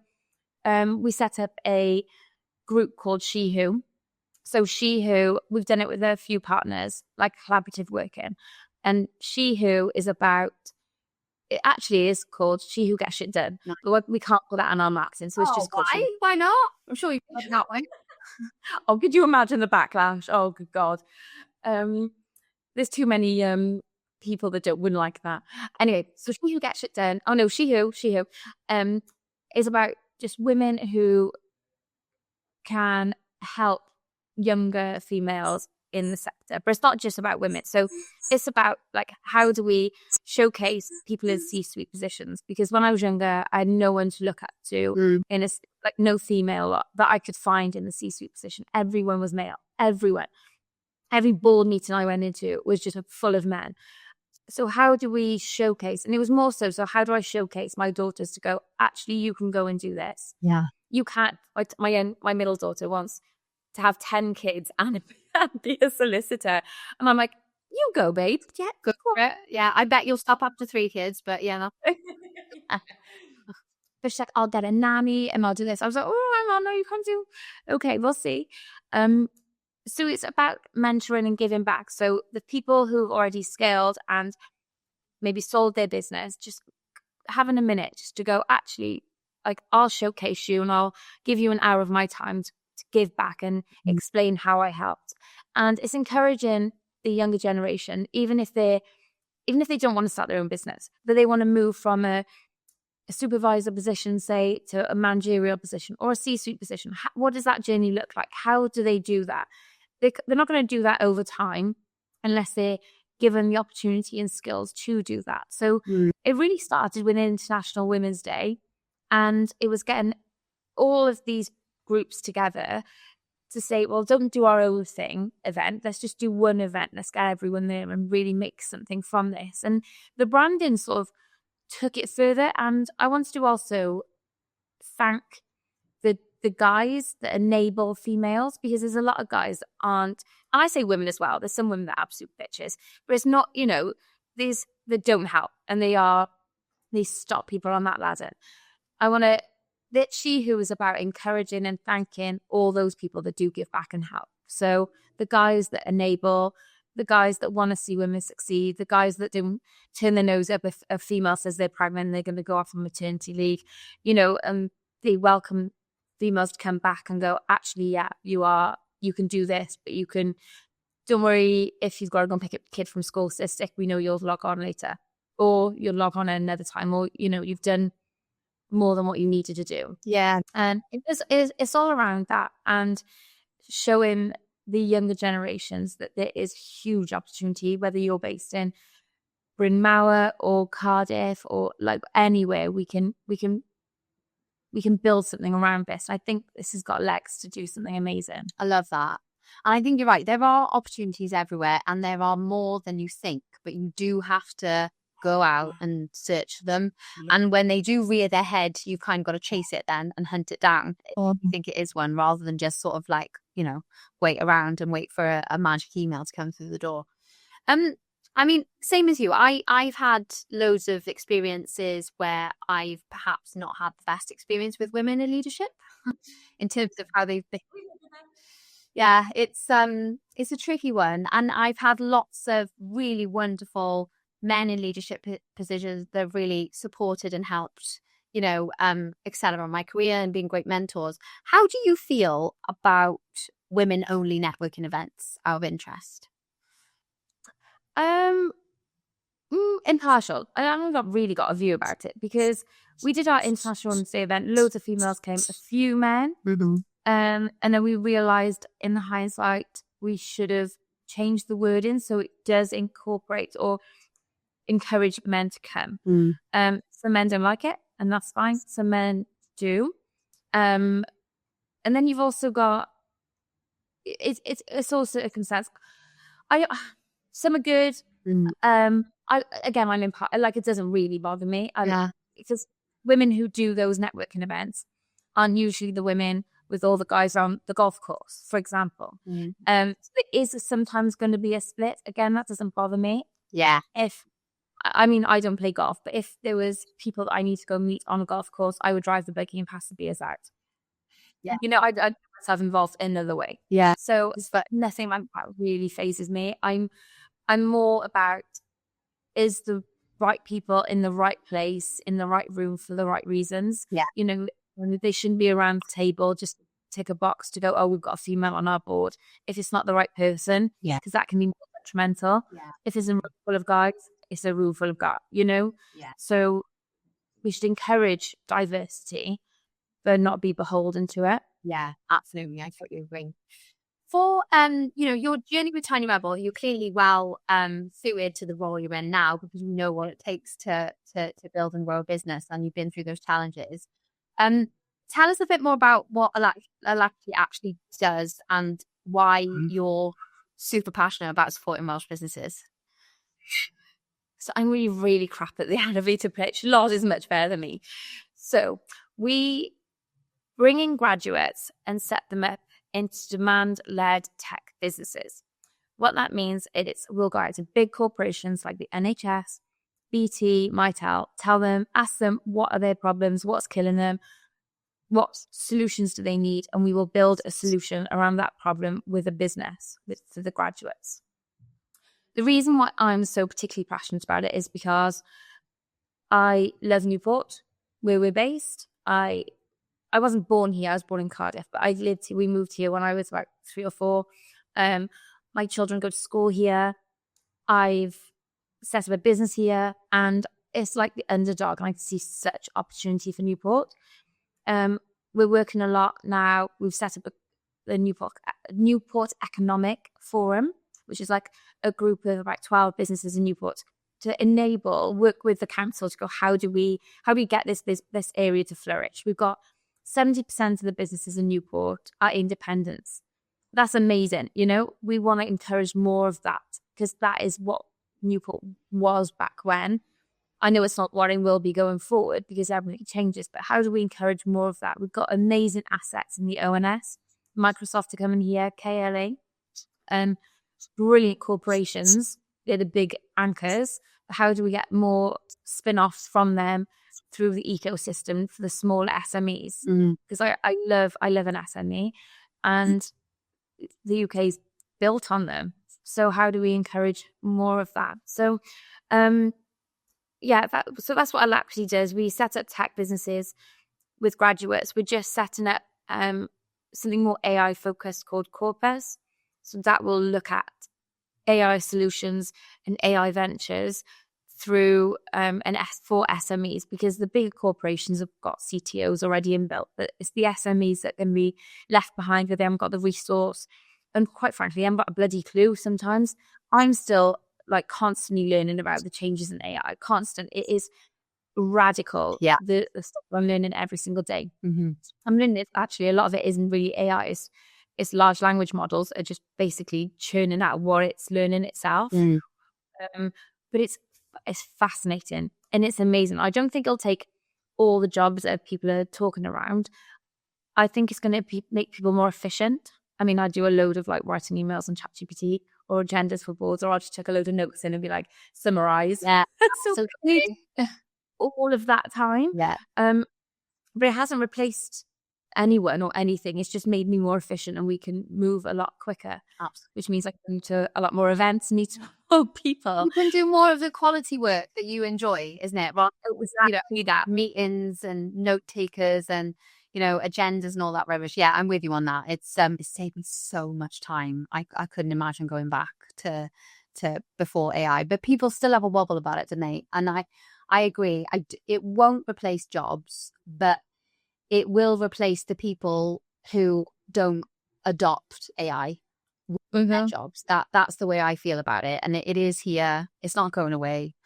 we set up a group called She Who. So She Who, we've done it with a few partners, like collaborative working. And She Who is about, it actually is called She Who Gets Shit Done. Nice. But we can't put that in our marketing. So it's just called Why not? I'm sure you can put it that way. Oh, could you imagine the backlash? Oh, good God. There's too many people that wouldn't like that. Anyway, so She Who Gets Shit Done. Oh no, She Who is about just women who can help younger females in the sector. But it's not just about women. So it's about like, how do we showcase people in C-suite positions? Because when I was younger, I had no one to look up to in a, like, no female that I could find in the C-suite position. Everyone was male. Everyone. Every board meeting I went into was just full of men. So how do we showcase? And it was more so how do I showcase my daughters to go, actually, you can go and do this. Yeah. You can't, like my middle daughter wants to have 10 kids and be a solicitor. And I'm like, you go, babe. Yeah, go for it. Yeah, I bet you'll stop after 3 kids, but yeah. No. But she's like, I'll get a nanny and I'll do this. I was like, oh, no, you can't do. Okay, we'll see. So it's about mentoring and giving back. So the people who've already scaled and maybe sold their business, just having a minute just to go, actually, like, I'll showcase you and I'll give you an hour of my time to give back and explain how I helped. And it's encouraging the younger generation, even if they don't want to start their own business, but they want to move from a supervisor position, say, to a managerial position or a C-suite position. What does that journey look like? How do they do that? They're not going to do that over time unless they're given the opportunity and skills to do that. So it really started with International Women's Day, and it was getting all of these groups together to say, well, don't do our own event. Let's just do one event. Let's get everyone there and really make something from this. And the branding sort of took it further. And I wanted to also thank the guys that enable females, because there's a lot of guys that aren't, and I say women as well, there's some women that are absolute bitches, but it's not, these that don't help, and they stop people on that ladder. I want to, that She Who is about encouraging and thanking all those people that do give back and help. So the guys that enable, the guys that want to see women succeed, the guys that don't turn their nose up if a female says they're pregnant and they're going to go off on maternity leave, and they welcome females to come back and go, actually, yeah, you can do this, but don't worry if you've got to go and pick up a kid from school, so stick, we know you'll log on later, or you'll log on at another time, or, you've done more than what you needed to do. Yeah. And it's all around that, and showing the younger generations that there is huge opportunity, whether you're based in Bryn Mawr or Cardiff or like anywhere, we can build something around this. I think this has got legs to do something amazing. I love that. And I think you're right. There are opportunities everywhere, and there are more than you think, but you do have to go out and search for them. And when they do rear their head, you've kind of got to chase it then and hunt it down. I think it is one, rather than just sort of like, wait around and wait for a magic email to come through the door. I mean, same as you. I've had loads of experiences where I've perhaps not had the best experience with women in leadership in terms of how they've been. Yeah, it's a tricky one. And I've had lots of really wonderful men in leadership positions that have really supported and helped, accelerate my career and being great mentors. How do you feel about women-only networking events, out of interest? Impartial. I haven't really got a view about it, because we did our International Women's Day event. Loads of females came, a few men. Mm-hmm. And then we realized in hindsight we should have changed the wording so it does incorporate or encourage men to come. Some men don't like it, and that's fine. Some men do. And then you've also got, it's also a consensus. Some are good. I'm in part, like, it doesn't really bother me. Because women who do those networking events aren't usually the women with all the guys on the golf course, for example. There is sometimes going to be a split. Again, that doesn't bother me. Yeah. I don't play golf, but if there was people that I need to go meet on a golf course, I would drive the buggy and pass the beers out. Yeah. I'd myself involved in another way. Yeah. So nothing like that really phases me. I'm more about, is the right people in the right place, in the right room for the right reasons. Yeah. They shouldn't be around the table just tick a box to go, oh, we've got a female on our board. If it's not the right person, because that can be more detrimental. Yeah. If it's a room full of guys, it's a room full of guys, Yeah. So we should encourage diversity, but not be beholden to it. Yeah, absolutely. I totally agree. For your journey with Tiny Rebel, you're clearly well suited to the role you're in now, because you know what it takes to build and grow a business, and you've been through those challenges. Tell us a bit more about what Alacrity actually does and why you're super passionate about supporting Welsh businesses. So I'm really, really crap at the elevator pitch. Lars is much better than me. So we bring in graduates and set them up into demand-led tech businesses. What that means is we'll go out to big corporations like the NHS, BT, Mitel, ask them what are their problems, what's killing them, what solutions do they need, and we will build a solution around that problem with a business, for the graduates. The reason why I'm so particularly passionate about it is because I love Newport, where we're based. I wasn't born here. I was born in Cardiff, but we moved here when I was about 3 or 4. My children go to school here. I've set up a business here, and it's like the underdog, and I see such opportunity for Newport. We're working a lot now. We've set up the Newport Economic Forum, which is like a group of about 12 businesses in Newport to work with the council to go, how do we get this area to flourish? We've got 70% of the businesses in Newport are independents. That's amazing. We want to encourage more of that, because that is what Newport was back when. I know it's not what it will be going forward, because everything changes, but how do we encourage more of that? We've got amazing assets in the ONS, Microsoft to come in here, KLA, brilliant corporations. They're the big anchors. How do we get more spin-offs from them through the ecosystem for the small SMEs? Because I love an SME, and the UK is built on them. So how do we encourage more of that? So that's what Alacrity does. We set up tech businesses with graduates. We're just setting up something more AI focused called Corpus. So that will look at AI solutions and AI ventures through for SMEs, because the big corporations have got CTOs already inbuilt, but it's the SMEs that can be left behind, because they haven't got the resource, and quite frankly, they haven't got a bloody clue sometimes. I'm still like constantly learning about the changes in AI. It is radical. Yeah. The stuff I'm learning every single day. Mm-hmm. I'm learning it, actually, a lot of it isn't really AI. It's large language models are just basically churning out what it's learning itself. But it's fascinating and it's amazing. I don't think it'll take all the jobs that people are talking around. I think it's going to make people more efficient. I mean, I do a load of like writing emails on ChatGPT or agendas for boards, or I'll just take a load of notes in and be like, summarize. Yeah, so all of that time. Yeah. But it hasn't replaced anyone or anything. It's just made me more efficient, and we can move a lot quicker. Absolutely. Which means I can go to a lot more events, meet more people. You can do more of the quality work that you enjoy, isn't it? Well, exactly that. Meetings and note takers and agendas and all that rubbish. Yeah, I'm with you on that. It's saved me so much time. I couldn't imagine going back to before AI, but people still have a wobble about it, don't they? And I agree. It won't replace jobs, but it will replace the people who don't adopt AI with their jobs. That's the way I feel about it. And it is here. It's not going away.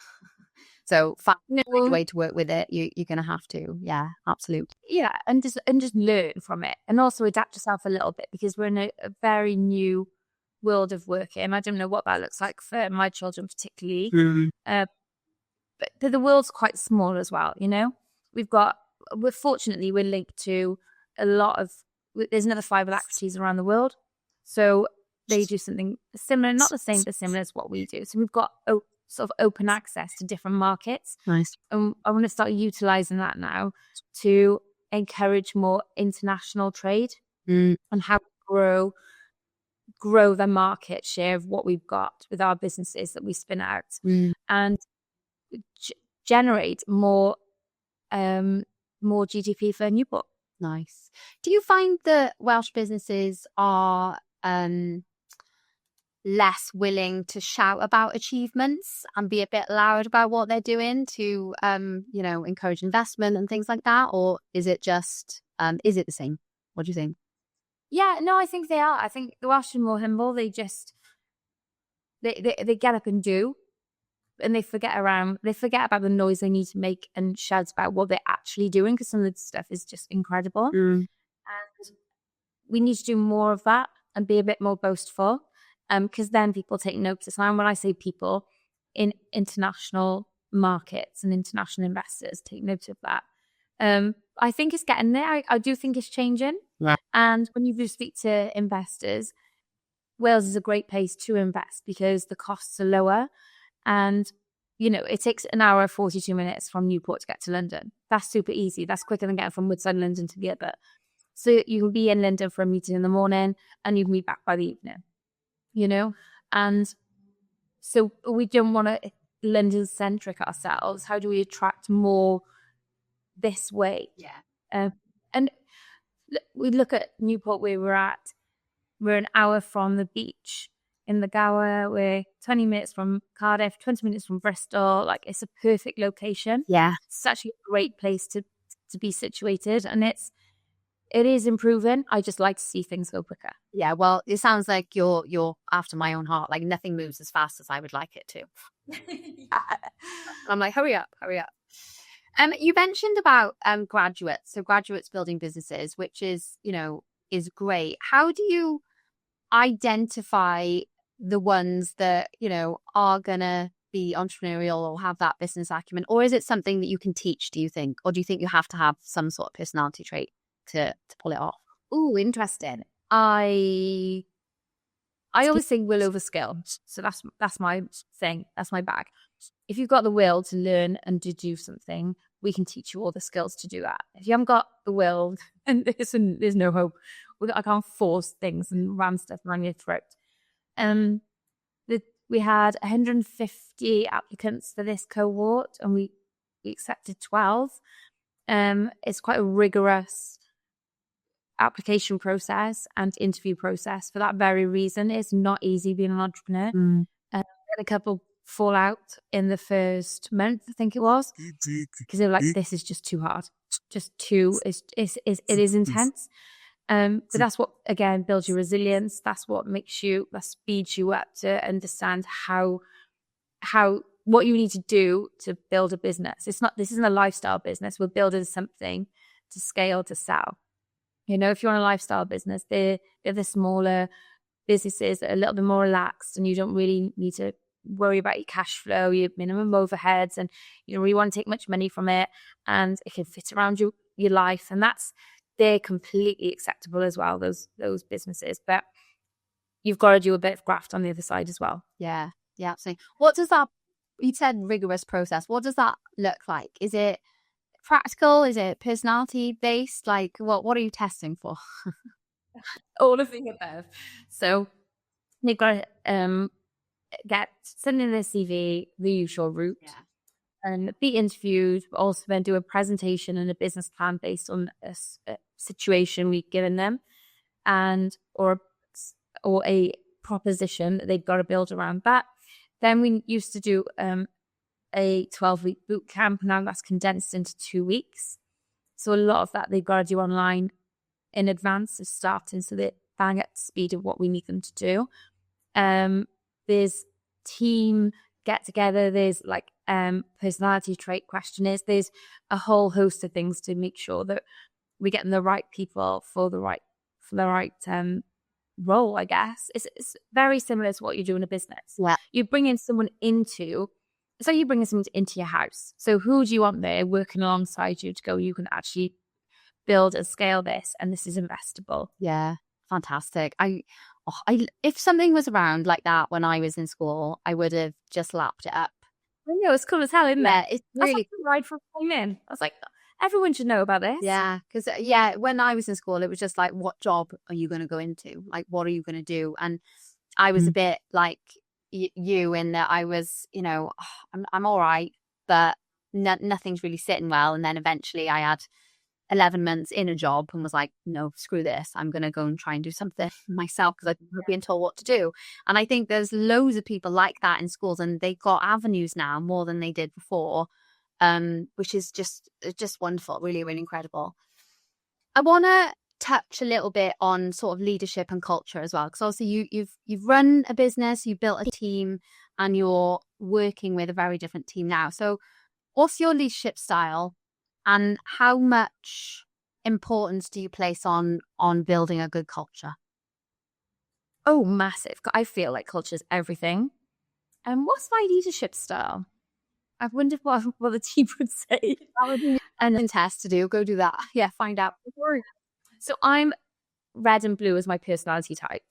So find No, a way to work with it. You're going to have to. Yeah, absolutely. yeah, and just learn from it, and also adapt yourself a little bit, because we're in a very new world of working. I don't know what that looks like for my children particularly, but the world's quite small as well. You know, we're linked to a lot of. There's another 5 alacrities around the world, so they do something similar, not the same, but similar as what we do. So we've got sort of open access to different markets. Nice. And I want to start utilizing that now to encourage more international trade and how to grow the market share of what we've got with our businesses that we spin out, and generate more GDP for Newport. Nice. Do you find that Welsh businesses are less willing to shout about achievements and be a bit loud about what they're doing to encourage investment and things like that? Or is it just is it the same? What do you think? Yeah, no, I think they are. I think the Welsh are more humble. They just they get up and do, and they forget about the noise they need to make and shout about what they're actually doing, because some of the stuff is just incredible. And we need to do more of that and be a bit more boastful, because then people take notice. And when I say people, in international markets and international investors take note of that. I think it's getting there. I do think it's changing. Yeah. And when you do speak to investors, Wales is a great place to invest because the costs are lower. And, it takes an hour and 42 minutes from Newport to get to London. That's super easy. That's quicker than getting from Woodside London to the other. So you can be in London for a meeting in the morning and you can be back by the evening, And so we don't want to London-centric ourselves. How do we attract more this way? Yeah. And we look at Newport where we're at. We're an hour from the beach in the Gower. We're 20 minutes from Cardiff, 20 minutes from Bristol. Like, it's a perfect location. Yeah. It's actually a great place to be situated, and it is improving. I just like to see things go quicker. Yeah, well, it sounds like you're after my own heart. Like, nothing moves as fast as I would like it to. I'm like, hurry up. You mentioned about graduates, so graduates building businesses, which is great. How do you identify the ones that are gonna be entrepreneurial or have that business acumen, or is it something that you can teach, do you think, or do you think you have to have some sort of personality trait to pull it off? Ooh, interesting. I always think will over skill. So that's my thing. That's my bag. If you've got the will to learn and to do something, we can teach you all the skills to do that. If you haven't got the will, and there's no hope. I can't force things and ram stuff around your throat. We had 150 applicants for this cohort, and we accepted 12. It's quite a rigorous application process and interview process for that very reason. It's not easy being an entrepreneur. I had a couple fall out in the first month, I think it was, because they were like, this is just too hard. It is intense. But that's what, again, builds your resilience. That's what that speeds you up to understand what you need to do to build a business. This isn't a lifestyle business. We're building something to scale, to sell. If you're on a lifestyle business, they're the smaller businesses that are a little bit more relaxed, and you don't really need to worry about your cash flow, your minimum overheads, and you don't really want to take much money from it, and it can fit around your life, and they're completely acceptable as well, those businesses. But you've got to do a bit of graft on the other side as well. Yeah, absolutely. What does that, you said rigorous process, what does that look like? Is it practical? Is it personality based? Like, what are you testing for? All of the above. So you've got to send in their CV, the usual route, and be interviewed, but also then do a presentation and a business plan based on a situation we've given them, or a proposition that they've got to build around that. Then we used to do a 12-week boot camp. Now that's condensed into 2 weeks. So a lot of that they've got to do online in advance of starting, so they bang at the speed of what we need them to do. There's team get together. There's like personality trait questionnaires. There's a whole host of things to make sure that we're getting the right people for the right role, I guess. It's very similar to what you do in a business. Yeah. You bring in someone so you bring someone into your house. So who do you want there working alongside you to go, you can actually build and scale this, and this is investable. Yeah, fantastic. If something was around like that when I was in school, I would have just lapped it up. I know, it's cool as hell, isn't Yeah, it? it's really That's like the ride for came in. I was like, everyone should know about this. Yeah, because when I was in school, it was just like, what job are you going to go into? Like, what are you going to do? And I was a bit like you in that I was, I'm all right, but nothing's really sitting well. And then eventually I had 11 months in a job and was like, no, screw this. I'm going to go and try and do something myself because I've been told what to do. And I think there's loads of people like that in schools, and they've got avenues now more than they did before, which is just wonderful, really, really incredible. I want to touch a little bit on sort of leadership and culture as well, because obviously you've run a business, you've built a team, and you're working with a very different team now. So what's your leadership style, and how much importance do you place on building a good culture? Oh, massive. I feel like culture is everything. And what's my leadership style? I wonder what the team would say. And then test to do. Go do that. Yeah, find out. So I'm red and blue as my personality type,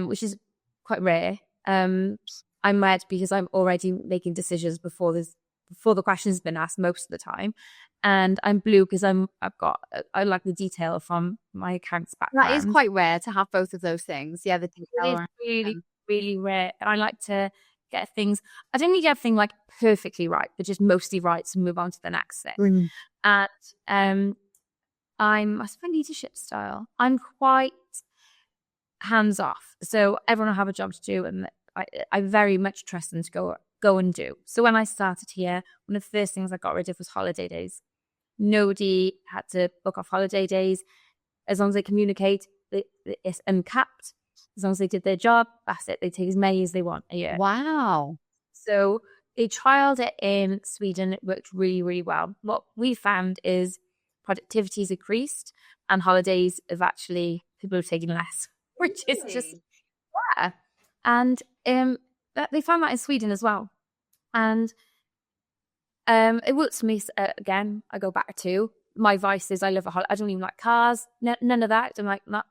which is quite rare. I'm red because I'm already making decisions before the question's been asked most of the time, and I'm blue because I like the detail from my accounts background. That is quite rare to have both of those things. Yeah, the detail. It is really, really rare, and I like to get things. I don't need to get everything like perfectly right, but just mostly right to move on to the next thing. And that's my leadership style. I'm quite hands off, so everyone will have a job to do, and I very much trust them to go and do. So when I started here, one of the first things I got rid of was holiday days. Nobody had to book off holiday days. As long as they communicate, it's uncapped. As long as they did their job, that's it. They take as many as they want a year. Wow. So they trialed it in Sweden. It worked really, really well. What we found is productivity's increased, and holidays have actually, people have taken less, which is just, yeah. And they found that in Sweden as well. And it works for me. Again, I go back to my vices. I love I don't even like cars. None of that. I'm like, no,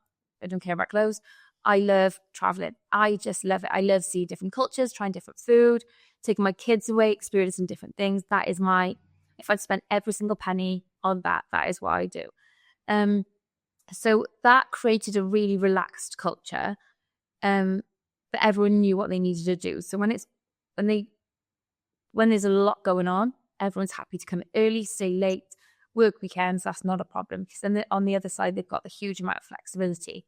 I don't care about clothes. I love traveling. I just love it. I love seeing different cultures, trying different food, taking my kids away, experiencing different things. That is if I'd spent every single penny on that, that is what I do. So that created a really relaxed culture. That everyone knew what they needed to do. So when there's a lot going on, everyone's happy to come early, stay late, work weekends. That's not a problem, because then on the other side, they've got the huge amount of flexibility.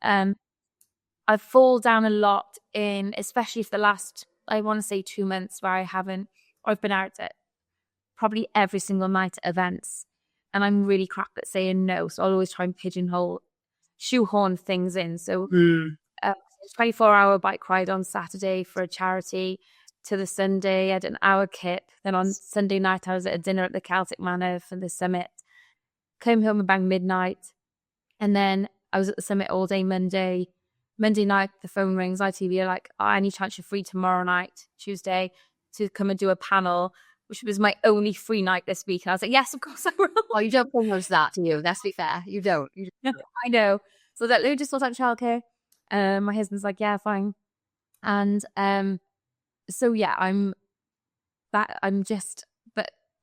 I fall down a lot in, especially for the last, I want to say 2 months, where I've been out at probably every single night at events, and I'm really crap at saying no. So I'll always try and shoehorn things in. So 24-hour bike ride on Saturday for a charity, to the Sunday I had an hour kip. Then on Sunday night I was at a dinner at the Celtic Manor for the summit. Came home about midnight, and then I was at the summit all day Monday. Monday night the phone rings, ITV are like, any chance you're free tomorrow night, Tuesday, to come and do a panel, which was my only free night this week. And I was like, yes, of course I will. Oh, you don't promote that, do you? Let's be fair. You don't. No, I know. So that Lou just sort out childcare. My husband's like, yeah, fine. And so yeah, but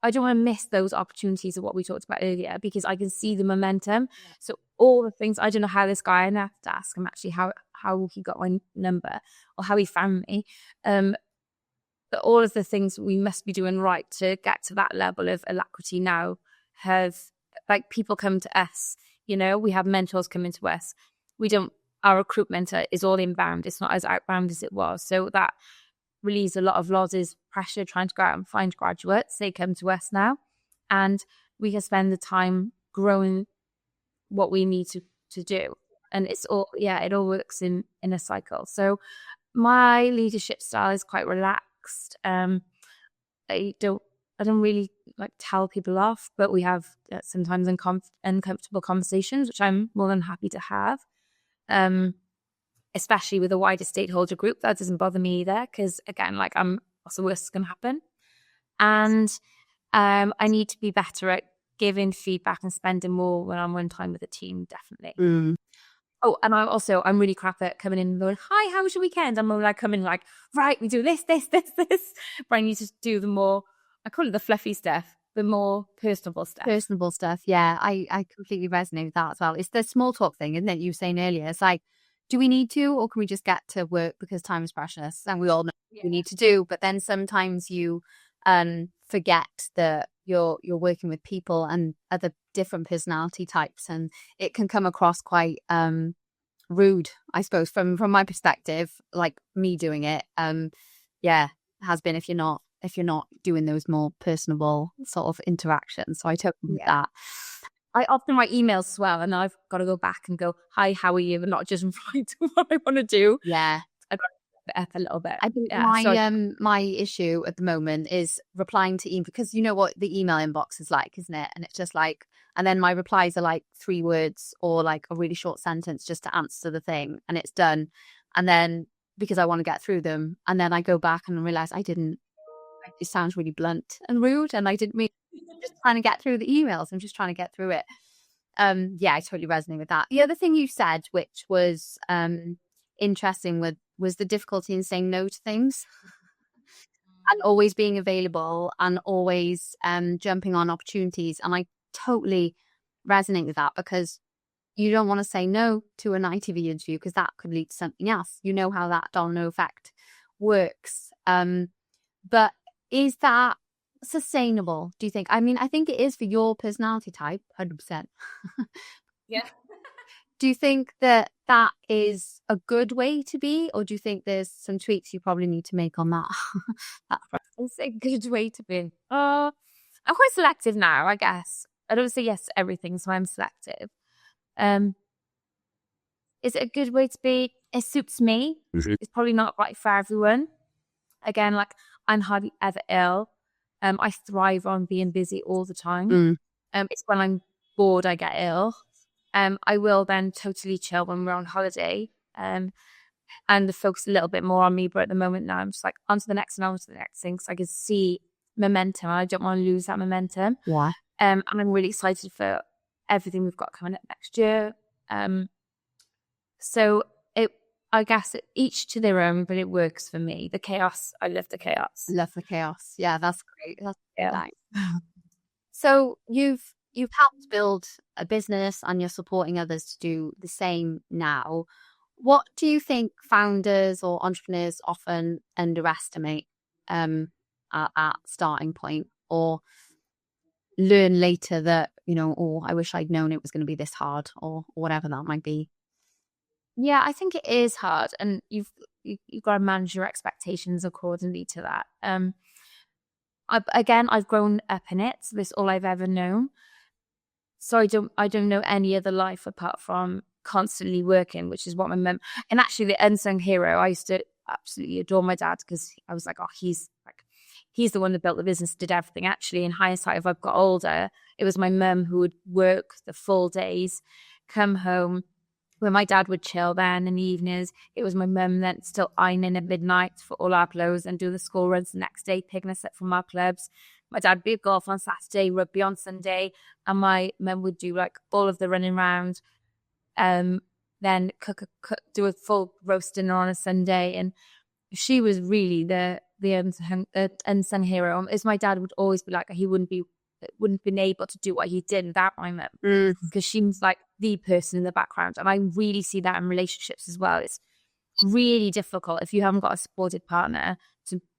I don't want to miss those opportunities of what we talked about earlier, because I can see the momentum. Yeah. So all the things, I don't know how this guy, and I have to ask him actually how he got my number or how he found me. But all of the things we must be doing right to get to that level of alacrity now have, like, people come to us, we have mentors coming to us. Our recruitment is all inbound. It's not as outbound as it was. So that relieves a lot of Loz's pressure trying to go out and find graduates. They come to us now, and we can spend the time growing what we need to do. And it all works in a cycle. So my leadership style is quite relaxed. I don't really like tell people off, but we have sometimes uncomfortable conversations, which I'm more than happy to have. Especially with a wider stakeholder group, that doesn't bother me either, because again, like, what's the worst that's going to happen? And I need to be better at giving feedback and spending more one-on-one time with the team, definitely. Oh, and I'm really crap at coming in and going, hi, how was your weekend? I'm like, coming like, right, we do this. But I need to do the more, I call it the fluffy stuff, the more personable stuff. Yeah. I completely resonate with that as well. It's the small talk thing, isn't it? You were saying earlier, it's like, do we need to, or can we just get to work because time is precious? And we all know we need to do, but then sometimes you forget that you're working with people and other different personality types, and it can come across quite rude, I suppose, from my perspective, like me doing it. Has been if you're not doing those more personable sort of interactions. So I totally get that. I often write emails as well, and I've got to go back and go, hi, how are you? And not just write what I want to do. Yeah. I got to put it up a little bit. I think my issue at the moment is replying to email, because you know what the email inbox is like, isn't it? And it's just like, and then my replies are like 3 words or like a really short sentence just to answer the thing, and it's done. And then because I want to get through them, and then I go back and realize it sounds really blunt and rude, and I didn't mean. I'm just trying to get through the emails. I'm just trying to get through it. I totally resonate with that. The other thing you said, which was interesting, was the difficulty in saying no to things and always being available and always jumping on opportunities. And I totally resonate with that, because you don't want to say no to an ITV interview because that could lead to something else. You know how that domino effect works. But is that sustainable, do you think? I mean, I think it is for your personality type, 100%. Yeah. Do you think that is a good way to be, or do you think there's some tweaks you probably need to make on that? It's a good way to be. I'm quite selective now, I guess. I don't say yes to everything, so I'm selective. Is it a good way to be? It suits me. It's probably not right for everyone. Again, like, I'm hardly ever ill. I thrive on being busy all the time. It's when I'm bored I get ill. I will then totally chill when we're on holiday. And the focus a little bit more on me. But at the moment now, I'm just like, on to the next and on to the next thing. So I can see momentum. I don't want to lose that momentum. Why? And I'm really excited for everything we've got coming up next year. So I guess each to their own, but it works for me. The chaos, I love the chaos. Love the chaos. Yeah, that's great. That's nice. So you've helped build a business and you're supporting others to do the same now. What do you think founders or entrepreneurs often underestimate at starting point, or learn later that, I wish I'd known it was going to be this hard, or whatever that might be? Yeah, I think it is hard, and you've got to manage your expectations accordingly to that. I've grown up in it, so this is all I've ever known. So I don't know any other life apart from constantly working, which is what my mum. And actually, the unsung hero, I used to absolutely adore my dad, because I was like, oh, he's the one that built the business, did everything. Actually, in hindsight, if I've got older, it was my mum who would work the full days, come home. When my dad would chill then in the evenings, it was my mum then still ironing at midnight for all our clothes and do the school runs the next day, picking us up from our clubs. My dad would be at golf on Saturday, rugby on Sunday, and my mum would do like all of the running around, then do a full roast dinner on a Sunday. And she was really the unsung hero. As my dad would always be like, he wouldn't been able to do what he did without my mum, because she was like the person in the background. And I really see that in relationships as well. It's really difficult if you haven't got a supported partner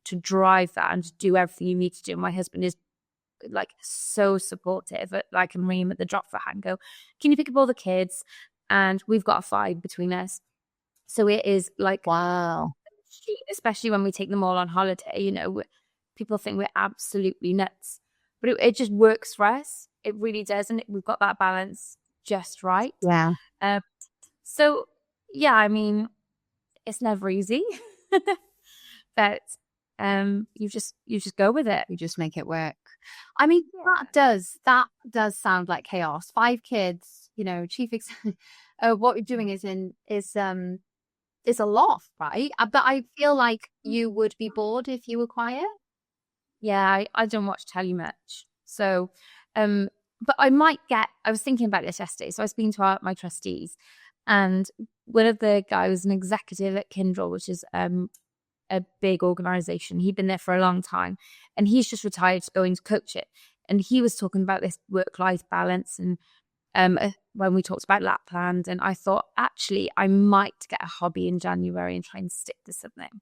to drive that and to do everything you need to do. My husband is like so supportive. I can ring him at the drop of a hat and go, can you pick up all the kids? And we've got a 5 between us. So it is like, wow. Especially when we take them all on holiday, people think we're absolutely nuts. But it just works for us. It really does. And we've got that balance just right. Yeah. So, yeah, I mean, it's never easy. But you just go with it. You just make it work. I mean, that does sound like chaos. 5 kids, what you're doing is a lot, right? But I feel like you would be bored if you were quiet. Yeah, I don't watch telly much. So, but I was thinking about this yesterday. So I was speaking to my trustees, and one of the guys was an executive at Kindle, which is a big organization. He'd been there for a long time, and he's just retired going to coach it. And he was talking about this work-life balance, and when we talked about Lapland, and I thought, actually, I might get a hobby in January and try and stick to something.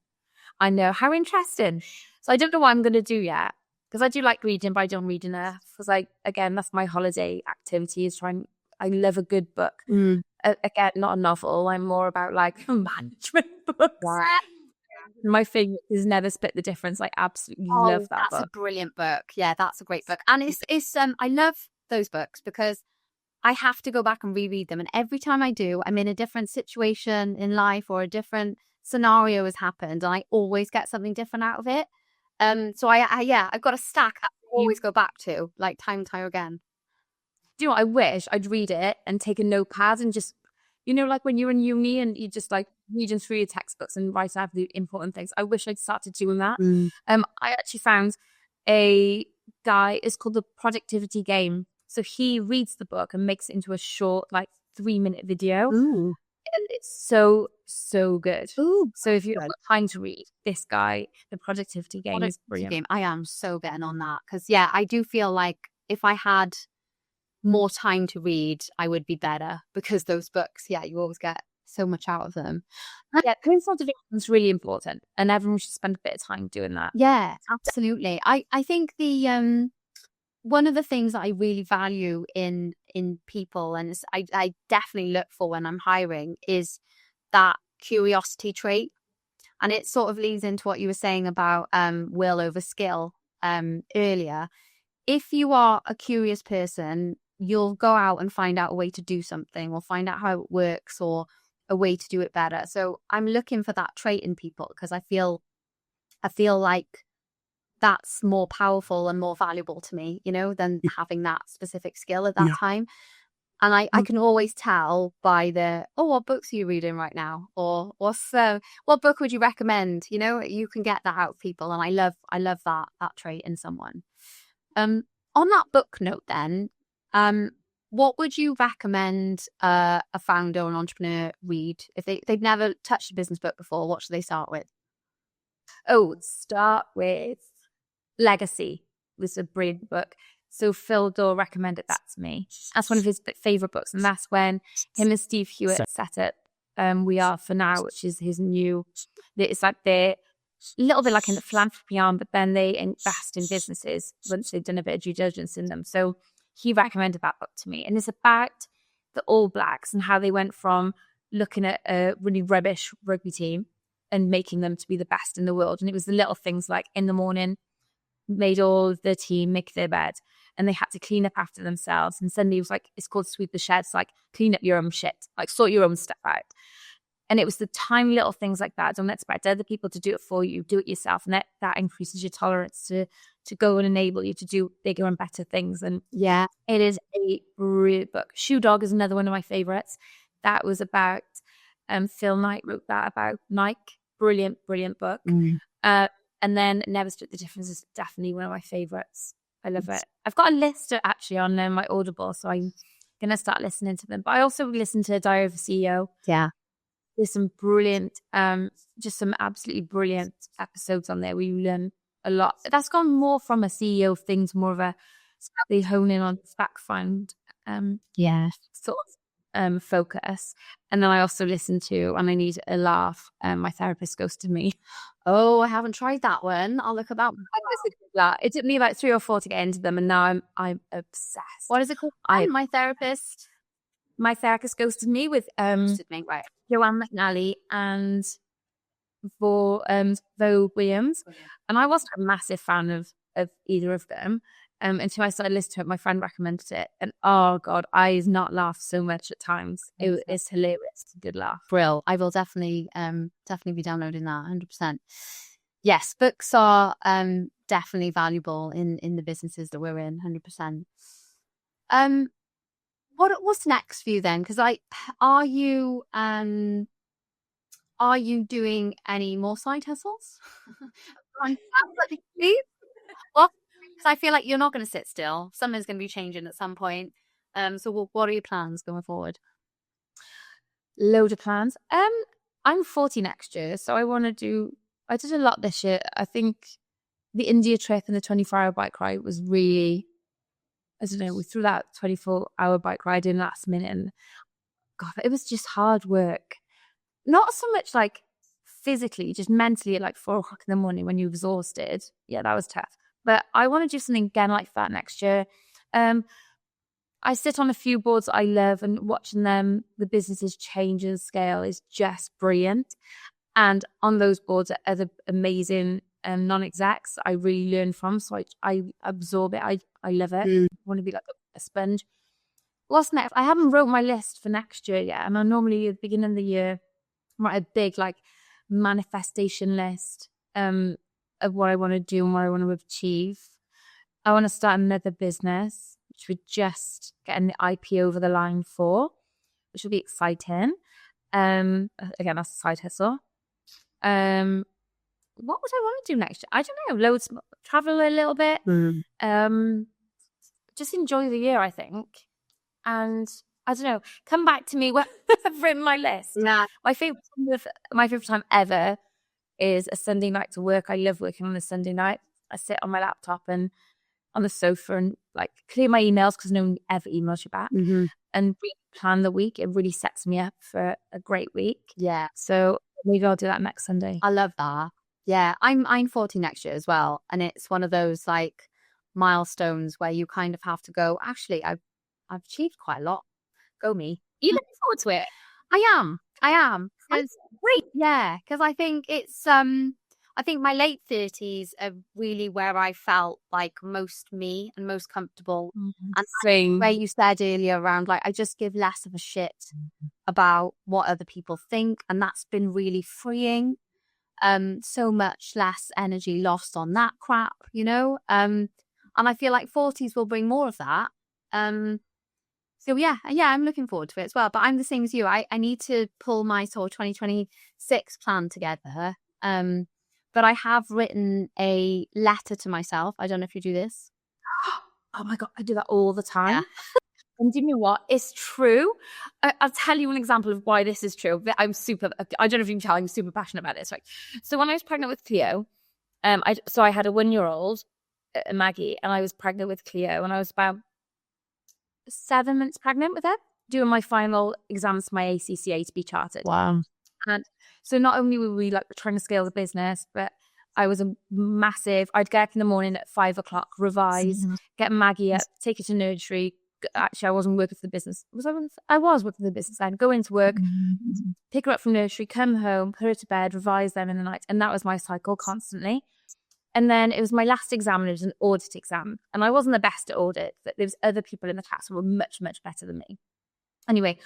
I know, how interesting. So I don't know what I'm going to do yet, because I do like reading, but I don't read enough. Because again, that's my holiday activity, I love a good book. Again, not a novel. I'm more about like management books. Yeah. My favorite is Never Split the Difference. I absolutely love that book. That's a brilliant book. Yeah, that's a great book. And it's I love those books because I have to go back and reread them. And every time I do, I'm in a different situation in life or a different scenario has happened. And I always get something different out of it. So I've got a stack I always go back to, like time and time again. Do you know what? I wish I'd read it and take a notepad and just, like when you're in uni and you just like reading through your textbooks and write out the important things. I wish I'd started doing that. I actually found a guy, it's called The Productivity Game. So he reads the book and makes it into a short, like 3-minute video. Ooh. And it's so, so good. Ooh, so if you've got time to read, this guy, The Productivity Game is brilliant. I am so getting on that. Because, yeah, I do feel like if I had more time to read, I would be better. Because those books, you always get so much out of them. Yeah, personal development is really important. And everyone should spend a bit of time doing that. Yeah, absolutely. I think the one of the things that I really value in people, and I definitely look for when I'm hiring, is that curiosity trait. And it sort of leads into what you were saying about will over skill earlier. If you are a curious person, you'll go out and find out a way to do something or find out how it works or a way to do it better. So I'm looking for that trait in people because I feel like that's more powerful and more valuable to me, than having that specific skill at that time. And I can always tell by what books are you reading right now? Or what book would you recommend? You can get that out of people. And I love that trait in someone. On that book note then, what would you recommend a founder or an entrepreneur read? If they've never touched a business book before, what should they start with? Start with Legacy. It was a brilliant book. So Phil Dorr recommended that to me. That's one of his favorite books. And that's when him and Steve Hewitt set up We Are For Now, which is his new, it's like they're a little bit like in the philanthropy arm, but then they invest in businesses once they've done a bit of due diligence in them. So he recommended that book to me. And it's about the All Blacks and how they went from looking at a really rubbish rugby team and making them to be the best in the world. And it was the little things like in the morning, made all the team make their bed and they had to clean up after themselves. And suddenly it was like, it's called Sweep the Sheds, like clean up your own shit, like sort your own stuff out. And it was the tiny little things like that. Don't expect other people to do it for you. Do it yourself. And that increases your tolerance to go and enable you to do bigger and better things. And yeah, it is a brilliant book. Shoe Dog is another one of my favorites. That was about, Phil Knight wrote that about Nike. Brilliant, brilliant book. And then Never Split the Difference is definitely one of my favorites. I love it. I've got a list actually on my Audible, so I'm going to start listening to them. But I also listen to Diary of a CEO. Yeah. There's some brilliant, just some absolutely brilliant episodes on there where you learn a lot. That's gone more from a CEO thing to more of they hone in on fact find sort of focus. And then I also listen to When I Need a Laugh, My Therapist Ghosted Me. Oh, I haven't tried that one. I'll look at that one. It took me about 3 or 4 to get into them, and now I'm obsessed. What is it called? My Therapist Ghosted Me with right. Joanne McNally and Vo Williams. And I wasn't a massive fan of either of them until I started listening to it. My friend recommended it, and oh god, I not laughed so much at times. It's hilarious. It's a good laugh. Brill. I will definitely be downloading that 100%. Yes, books are definitely valuable in the businesses that we're in, 100%. What's next for you then? Because are you doing any more side hustles? Please? Well, because I feel like you're not going to sit still. Something's going to be changing at some point. So what are your plans going forward? Load of plans. I'm 40 next year, so I did a lot this year. I think the India trip and the 24-hour bike ride was really, I don't know, we threw that 24-hour bike ride in last minute, and God, it was just hard work. Not so much like physically, just mentally at like 4 o'clock in the morning when you're exhausted. Yeah, that was tough. But I want to do something again like that next year. I sit on a few boards I love, and watching them, the businesses change and scale is just brilliant. And on those boards are other amazing non-execs I really learn from. So I absorb it. I love it. I want to be like a sponge. What's next? I haven't wrote my list for next year yet. And I normally at the beginning of the year write a big like manifestation list of what I want to do and what I want to achieve. I want to start another business, which we're just getting the IP over the line for, which will be exciting. Again, that's a side hustle. What would I want to do next year? I don't know. Travel a little bit. Just enjoy the year, I think. And I don't know. Come back to me when I've written my list. Yeah. My favorite time ever is a Sunday night to work. I love working on a Sunday night. I sit on my laptop and on the sofa and like clear my emails because no one ever emails you back, and plan the week. It really sets me up for a great week. Yeah. So maybe I'll do that next Sunday. I love that. Yeah, I'm 40 next year as well, and it's one of those like milestones where you kind of have to go, actually, I've achieved quite a lot. Go me. You looking forward to it? I am. Great. Yeah, because I think it's I think my late 30s are really where I felt like most me and most comfortable. And Same. where you said earlier around like I just give less of a shit about what other people think, and that's been really freeing. So much less energy lost on that crap, you know? And I feel like 40s will bring more of that. So yeah, I'm looking forward to it as well. But I'm the same as you. I need to pull my sort of 2026 plan together. But I have written a letter to myself. I don't know if you do this. Oh my God, I do that all the time. Yeah. And do you know what? It's true. I'll tell you an example of why this is true. I don't know if you can tell, I'm super passionate about this. Right. So when I was pregnant with Cleo, I had a 1-year-old, Maggie, and I was pregnant with Cleo, and I was about 7 months pregnant with her, doing my final exams for my ACCA to be chartered. Wow. And so not only were we like trying to scale the business, but I was I'd get up in the morning at 5 o'clock, revise, get Maggie up, take her to nursery. Actually, I wasn't working for the business. I was working for the business then. Go into work, pick her up from nursery, come home, put her to bed, revise them in the night. And that was my cycle constantly. And then it was my last exam, and it was an audit exam. And I wasn't the best at audit, but there was other people in the class who were much, much better than me. Anyway,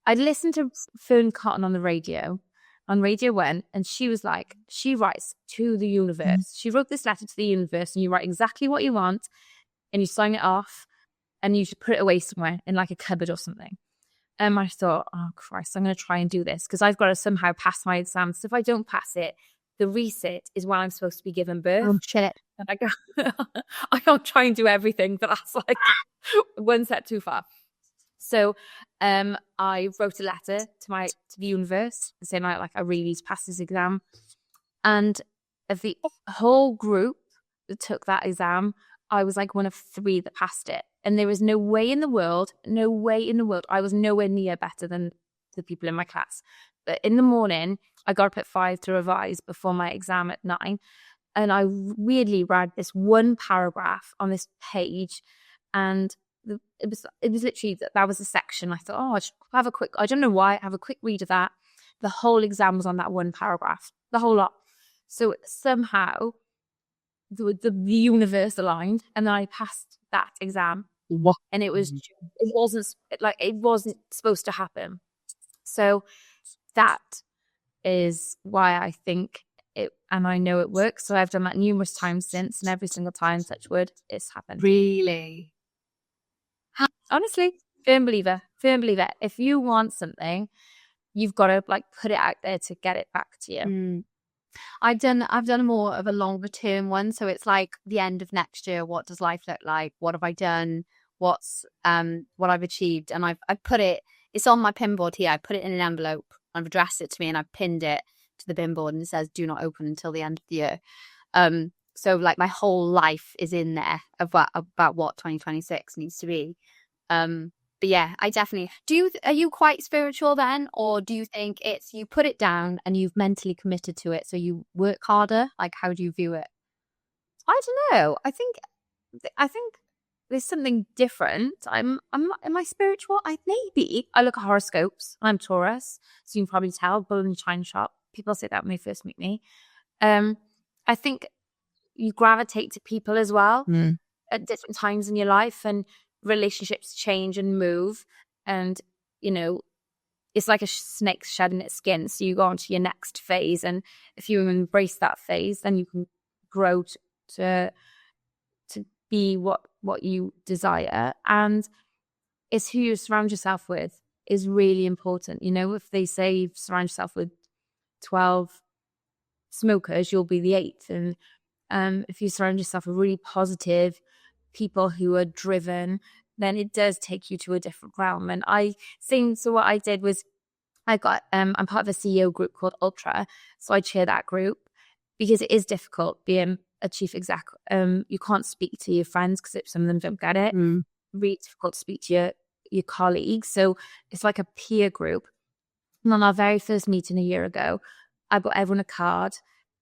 I'd listened to Fern Cotton on Radio 1, and she was like, she writes to the universe. She wrote this letter to the universe, and you write exactly what you want, and you sign it off, and you should put it away somewhere in like a cupboard or something. And I thought, oh Christ, I'm going to try and do this because I've got to somehow pass my exam. So if I don't pass it, the resit is when I'm supposed to be given birth. Oh shit. And I go, I can't try and do everything, but that's like one step too far. So I wrote a letter to the universe saying like I really need to pass this exam. And of the whole group that took that exam, I was like one of 3 that passed it. And there was no way in the world, I was nowhere near better than the people in my class. But in the morning, I got up at 5 to revise before my exam at 9. And I weirdly read this one paragraph on this page. And it was literally, that was a section. I thought, I should have a quick, I don't know why, have a quick read of that. The whole exam was on that one paragraph, the whole lot. So somehow the universe aligned, and then I passed that exam. What? And it wasn't supposed to happen. So that is why I think and I know it works. So I've done that numerous times since, and every single time, touch wood, it's happened. Really? Honestly, firm believer. If you want something, you've got to like put it out there to get it back to you. I've done more of a longer term one. So it's like the end of next year. What does life look like? What have I done? What's what I've achieved? And I've put it, it's on my pin board here. I put it in an envelope. I've addressed it to me and I've pinned it to the bin board, and it says do not open until the end of the year. So like my whole life is in there about what 2026 needs to be. But yeah, I definitely are you quite spiritual then, or do you think it's you put it down and you've mentally committed to it so you work harder? Like, how do you view it? I don't know. I think there's something different. Am I spiritual? Maybe. I look at horoscopes. I'm Taurus, so you can probably tell. Bull in the china shop. People say that when they first meet me. I think you gravitate to people as well at different times in your life, and relationships change and move, and it's like a snake shedding its skin. So you go on to your next phase, and if you embrace that phase, then you can grow to be what you desire. And it's who you surround yourself with is really important. If they say surround yourself with 12 smokers, you'll be the 8th. And if you surround yourself with really positive people who are driven, then it does take you to a different realm. And so what I did was I'm part of a CEO group called Ultra. So I chair that group because it is difficult being a chief exec. You can't speak to your friends because some of them don't get it. Really difficult to speak to your colleagues. So it's like a peer group. And on our very first meeting a year ago, I got everyone a card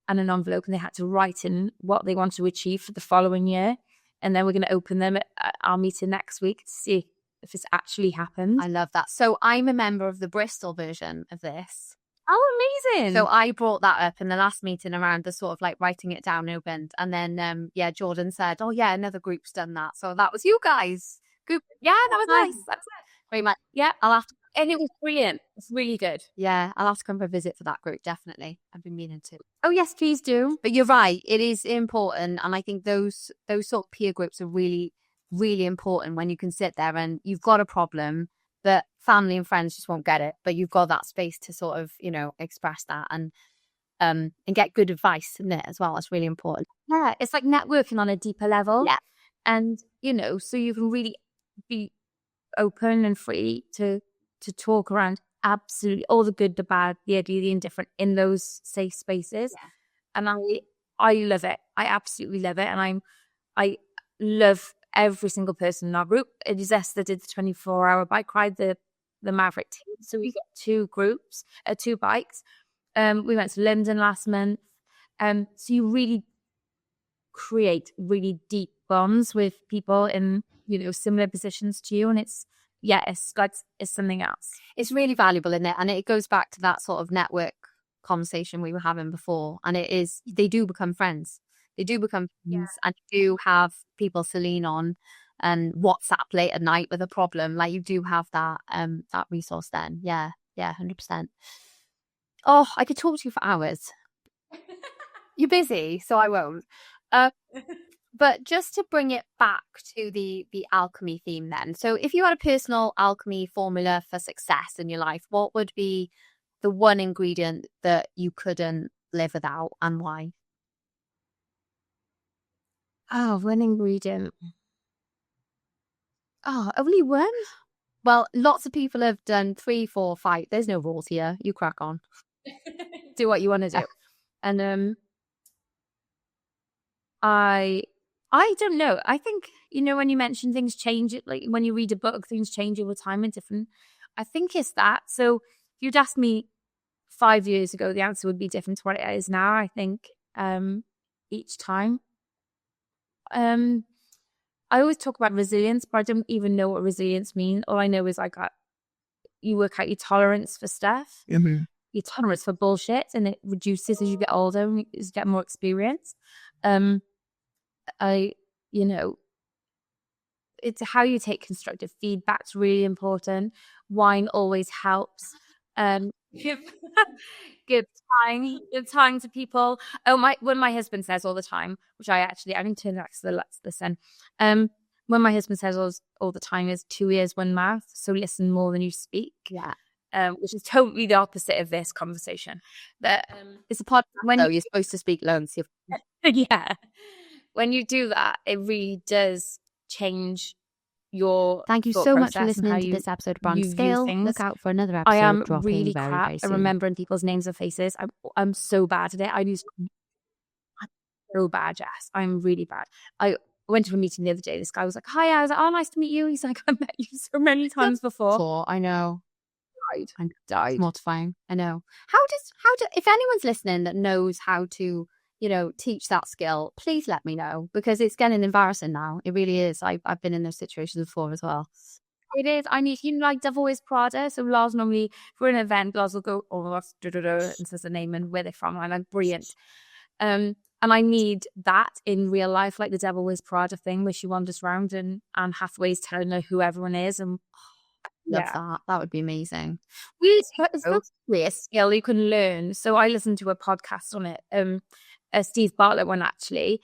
and an envelope, and they had to write in what they want to achieve for the following year. And then we're going to open them at our meeting next week to see if it's actually happened. I love that. So I'm a member of the Bristol version of this. Oh, amazing. So I brought that up in the last meeting around the sort of like writing it down opened. And then, Jordan said, oh yeah, another group's done that. So that was you guys. Group. Yeah, that was nice. That's very much. Yeah, I'll have to. And it was brilliant. It's really good. Yeah, I'll have to come for a visit for that group, definitely. I've been meaning to. Oh, yes, please do. But you're right. It is important. And I think those sort of peer groups are really, really important when you can sit there and you've got a problem that family and friends just won't get it. But you've got that space to sort of, express that and get good advice in it as well. That's really important. Yeah, it's like networking on a deeper level. Yeah. And, so you can really be open and free to talk around absolutely all the good, the bad, the ugly, the indifferent in those safe spaces. Yeah. And I love it. I absolutely love it. And I love every single person in our group. It is Esther that did the 24-hour bike ride, the Maverick team. So we got 2 bikes. We went to London last month. So you really create really deep bonds with people in, similar positions to you. And it's something else. It's really valuable, isn't it? And it goes back to that sort of network conversation we were having before. And they do become friends. They do become friends, and you do have people to lean on and WhatsApp late at night with a problem. Like you do have that resource then. Yeah, 100%. Oh, I could talk to you for hours. You're busy, so I won't. But just to bring it back to the alchemy theme then. So if you had a personal alchemy formula for success in your life, what would be the one ingredient that you couldn't live without, and why? Oh, one ingredient. Oh, only one? Well, lots of people have done 3, 4, 5. There's no rules here. You crack on. Do what you want to do. And I don't know. I think, when you mention things change, like when you read a book, things change over time and different. I think it's that. So if you'd asked me 5 years ago, the answer would be different to what it is now, I think, each time. I always talk about resilience, but I don't even know what resilience means. All I know is you work out your tolerance for stuff, your tolerance for bullshit, and it reduces as you get older and as you get more experience. It's how you take constructive feedback's really important. Wine always helps. Give give time to people. When my husband says all the time, which I need to listen. When my husband says all the time is 2 ears, 1 mouth, so listen more than you speak. Yeah. Which is totally the opposite of this conversation. That it's a podcast, though. You're supposed to speak loads. Yeah. When you do that, it really does change your Thank you so much for listening to this episode of Brand Scale. Look out for another episode. I am dropping really very, crap very at soon. remembering people's names and faces. I'm so bad at it. I'm so bad, Jess. I'm really bad. I went to a meeting the other day. This guy was like, "Hi." I was like, "Oh, nice to meet you." He's like, "I've met you so many times before." I know. I died. Mortifying. I know. How do if anyone's listening that knows how to, teach that skill, please let me know, because it's getting embarrassing now. It really is. I've been in those situations before as well. It is. I need, like Devil Wears Prada. So Lars normally, for an event, Lars will go, "Oh, that's and says the name and where they're from." And I'm like, brilliant. And I need that in real life, like the Devil Wears Prada thing, where she wanders around and Anne Hathaway's telling her who everyone is. And love that. That would be amazing. It's a skill you can learn. So I listened to a podcast on it, a Steve Bartlett one actually,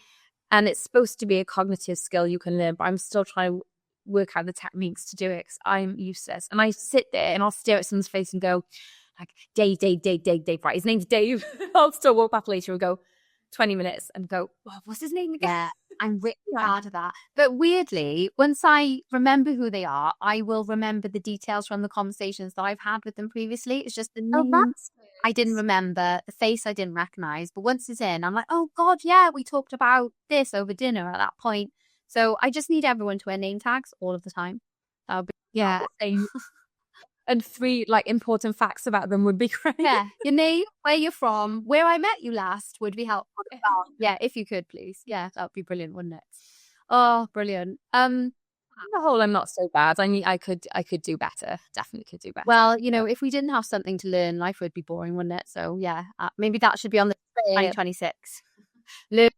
and it's supposed to be a cognitive skill you can learn, but I'm still trying to work out the techniques to do it because I'm useless. And I sit there and I'll stare at someone's face and go, like, Dave, right? His name's Dave. I'll still walk back later and go 20 minutes and go, "Oh, what's his name again?" Yeah, I'm really bad at that. But weirdly, once I remember who they are, I will remember the details from the conversations that I've had with them previously. It's just the name I didn't remember, the face I didn't recognize. But once it's in, I'm like, "Oh God, yeah, we talked about this over dinner at that point." So I just need everyone to wear name tags all of the time. That would be And 3 like important facts about them would be great. Yeah, your name, where you're from, where I met you last would be helpful. Yeah, if you could, please. Yeah, that would be brilliant, wouldn't it? Oh, brilliant. On the whole, I'm not so bad. I could do better. Definitely could do better. Well, if we didn't have something to learn, life would be boring, wouldn't it? So yeah, maybe that should be on the 2026. Learn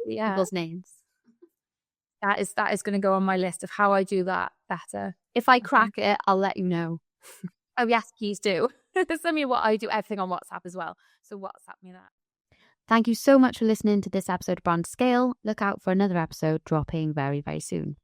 people's names. That is going to go on my list of how I do that better. If I crack it, I'll let you know. Oh yes, please do. Send me what I do, everything on WhatsApp as well. So WhatsApp me that. Thank you so much for listening to this episode of Brand Scale. Look out for another episode dropping very, very soon.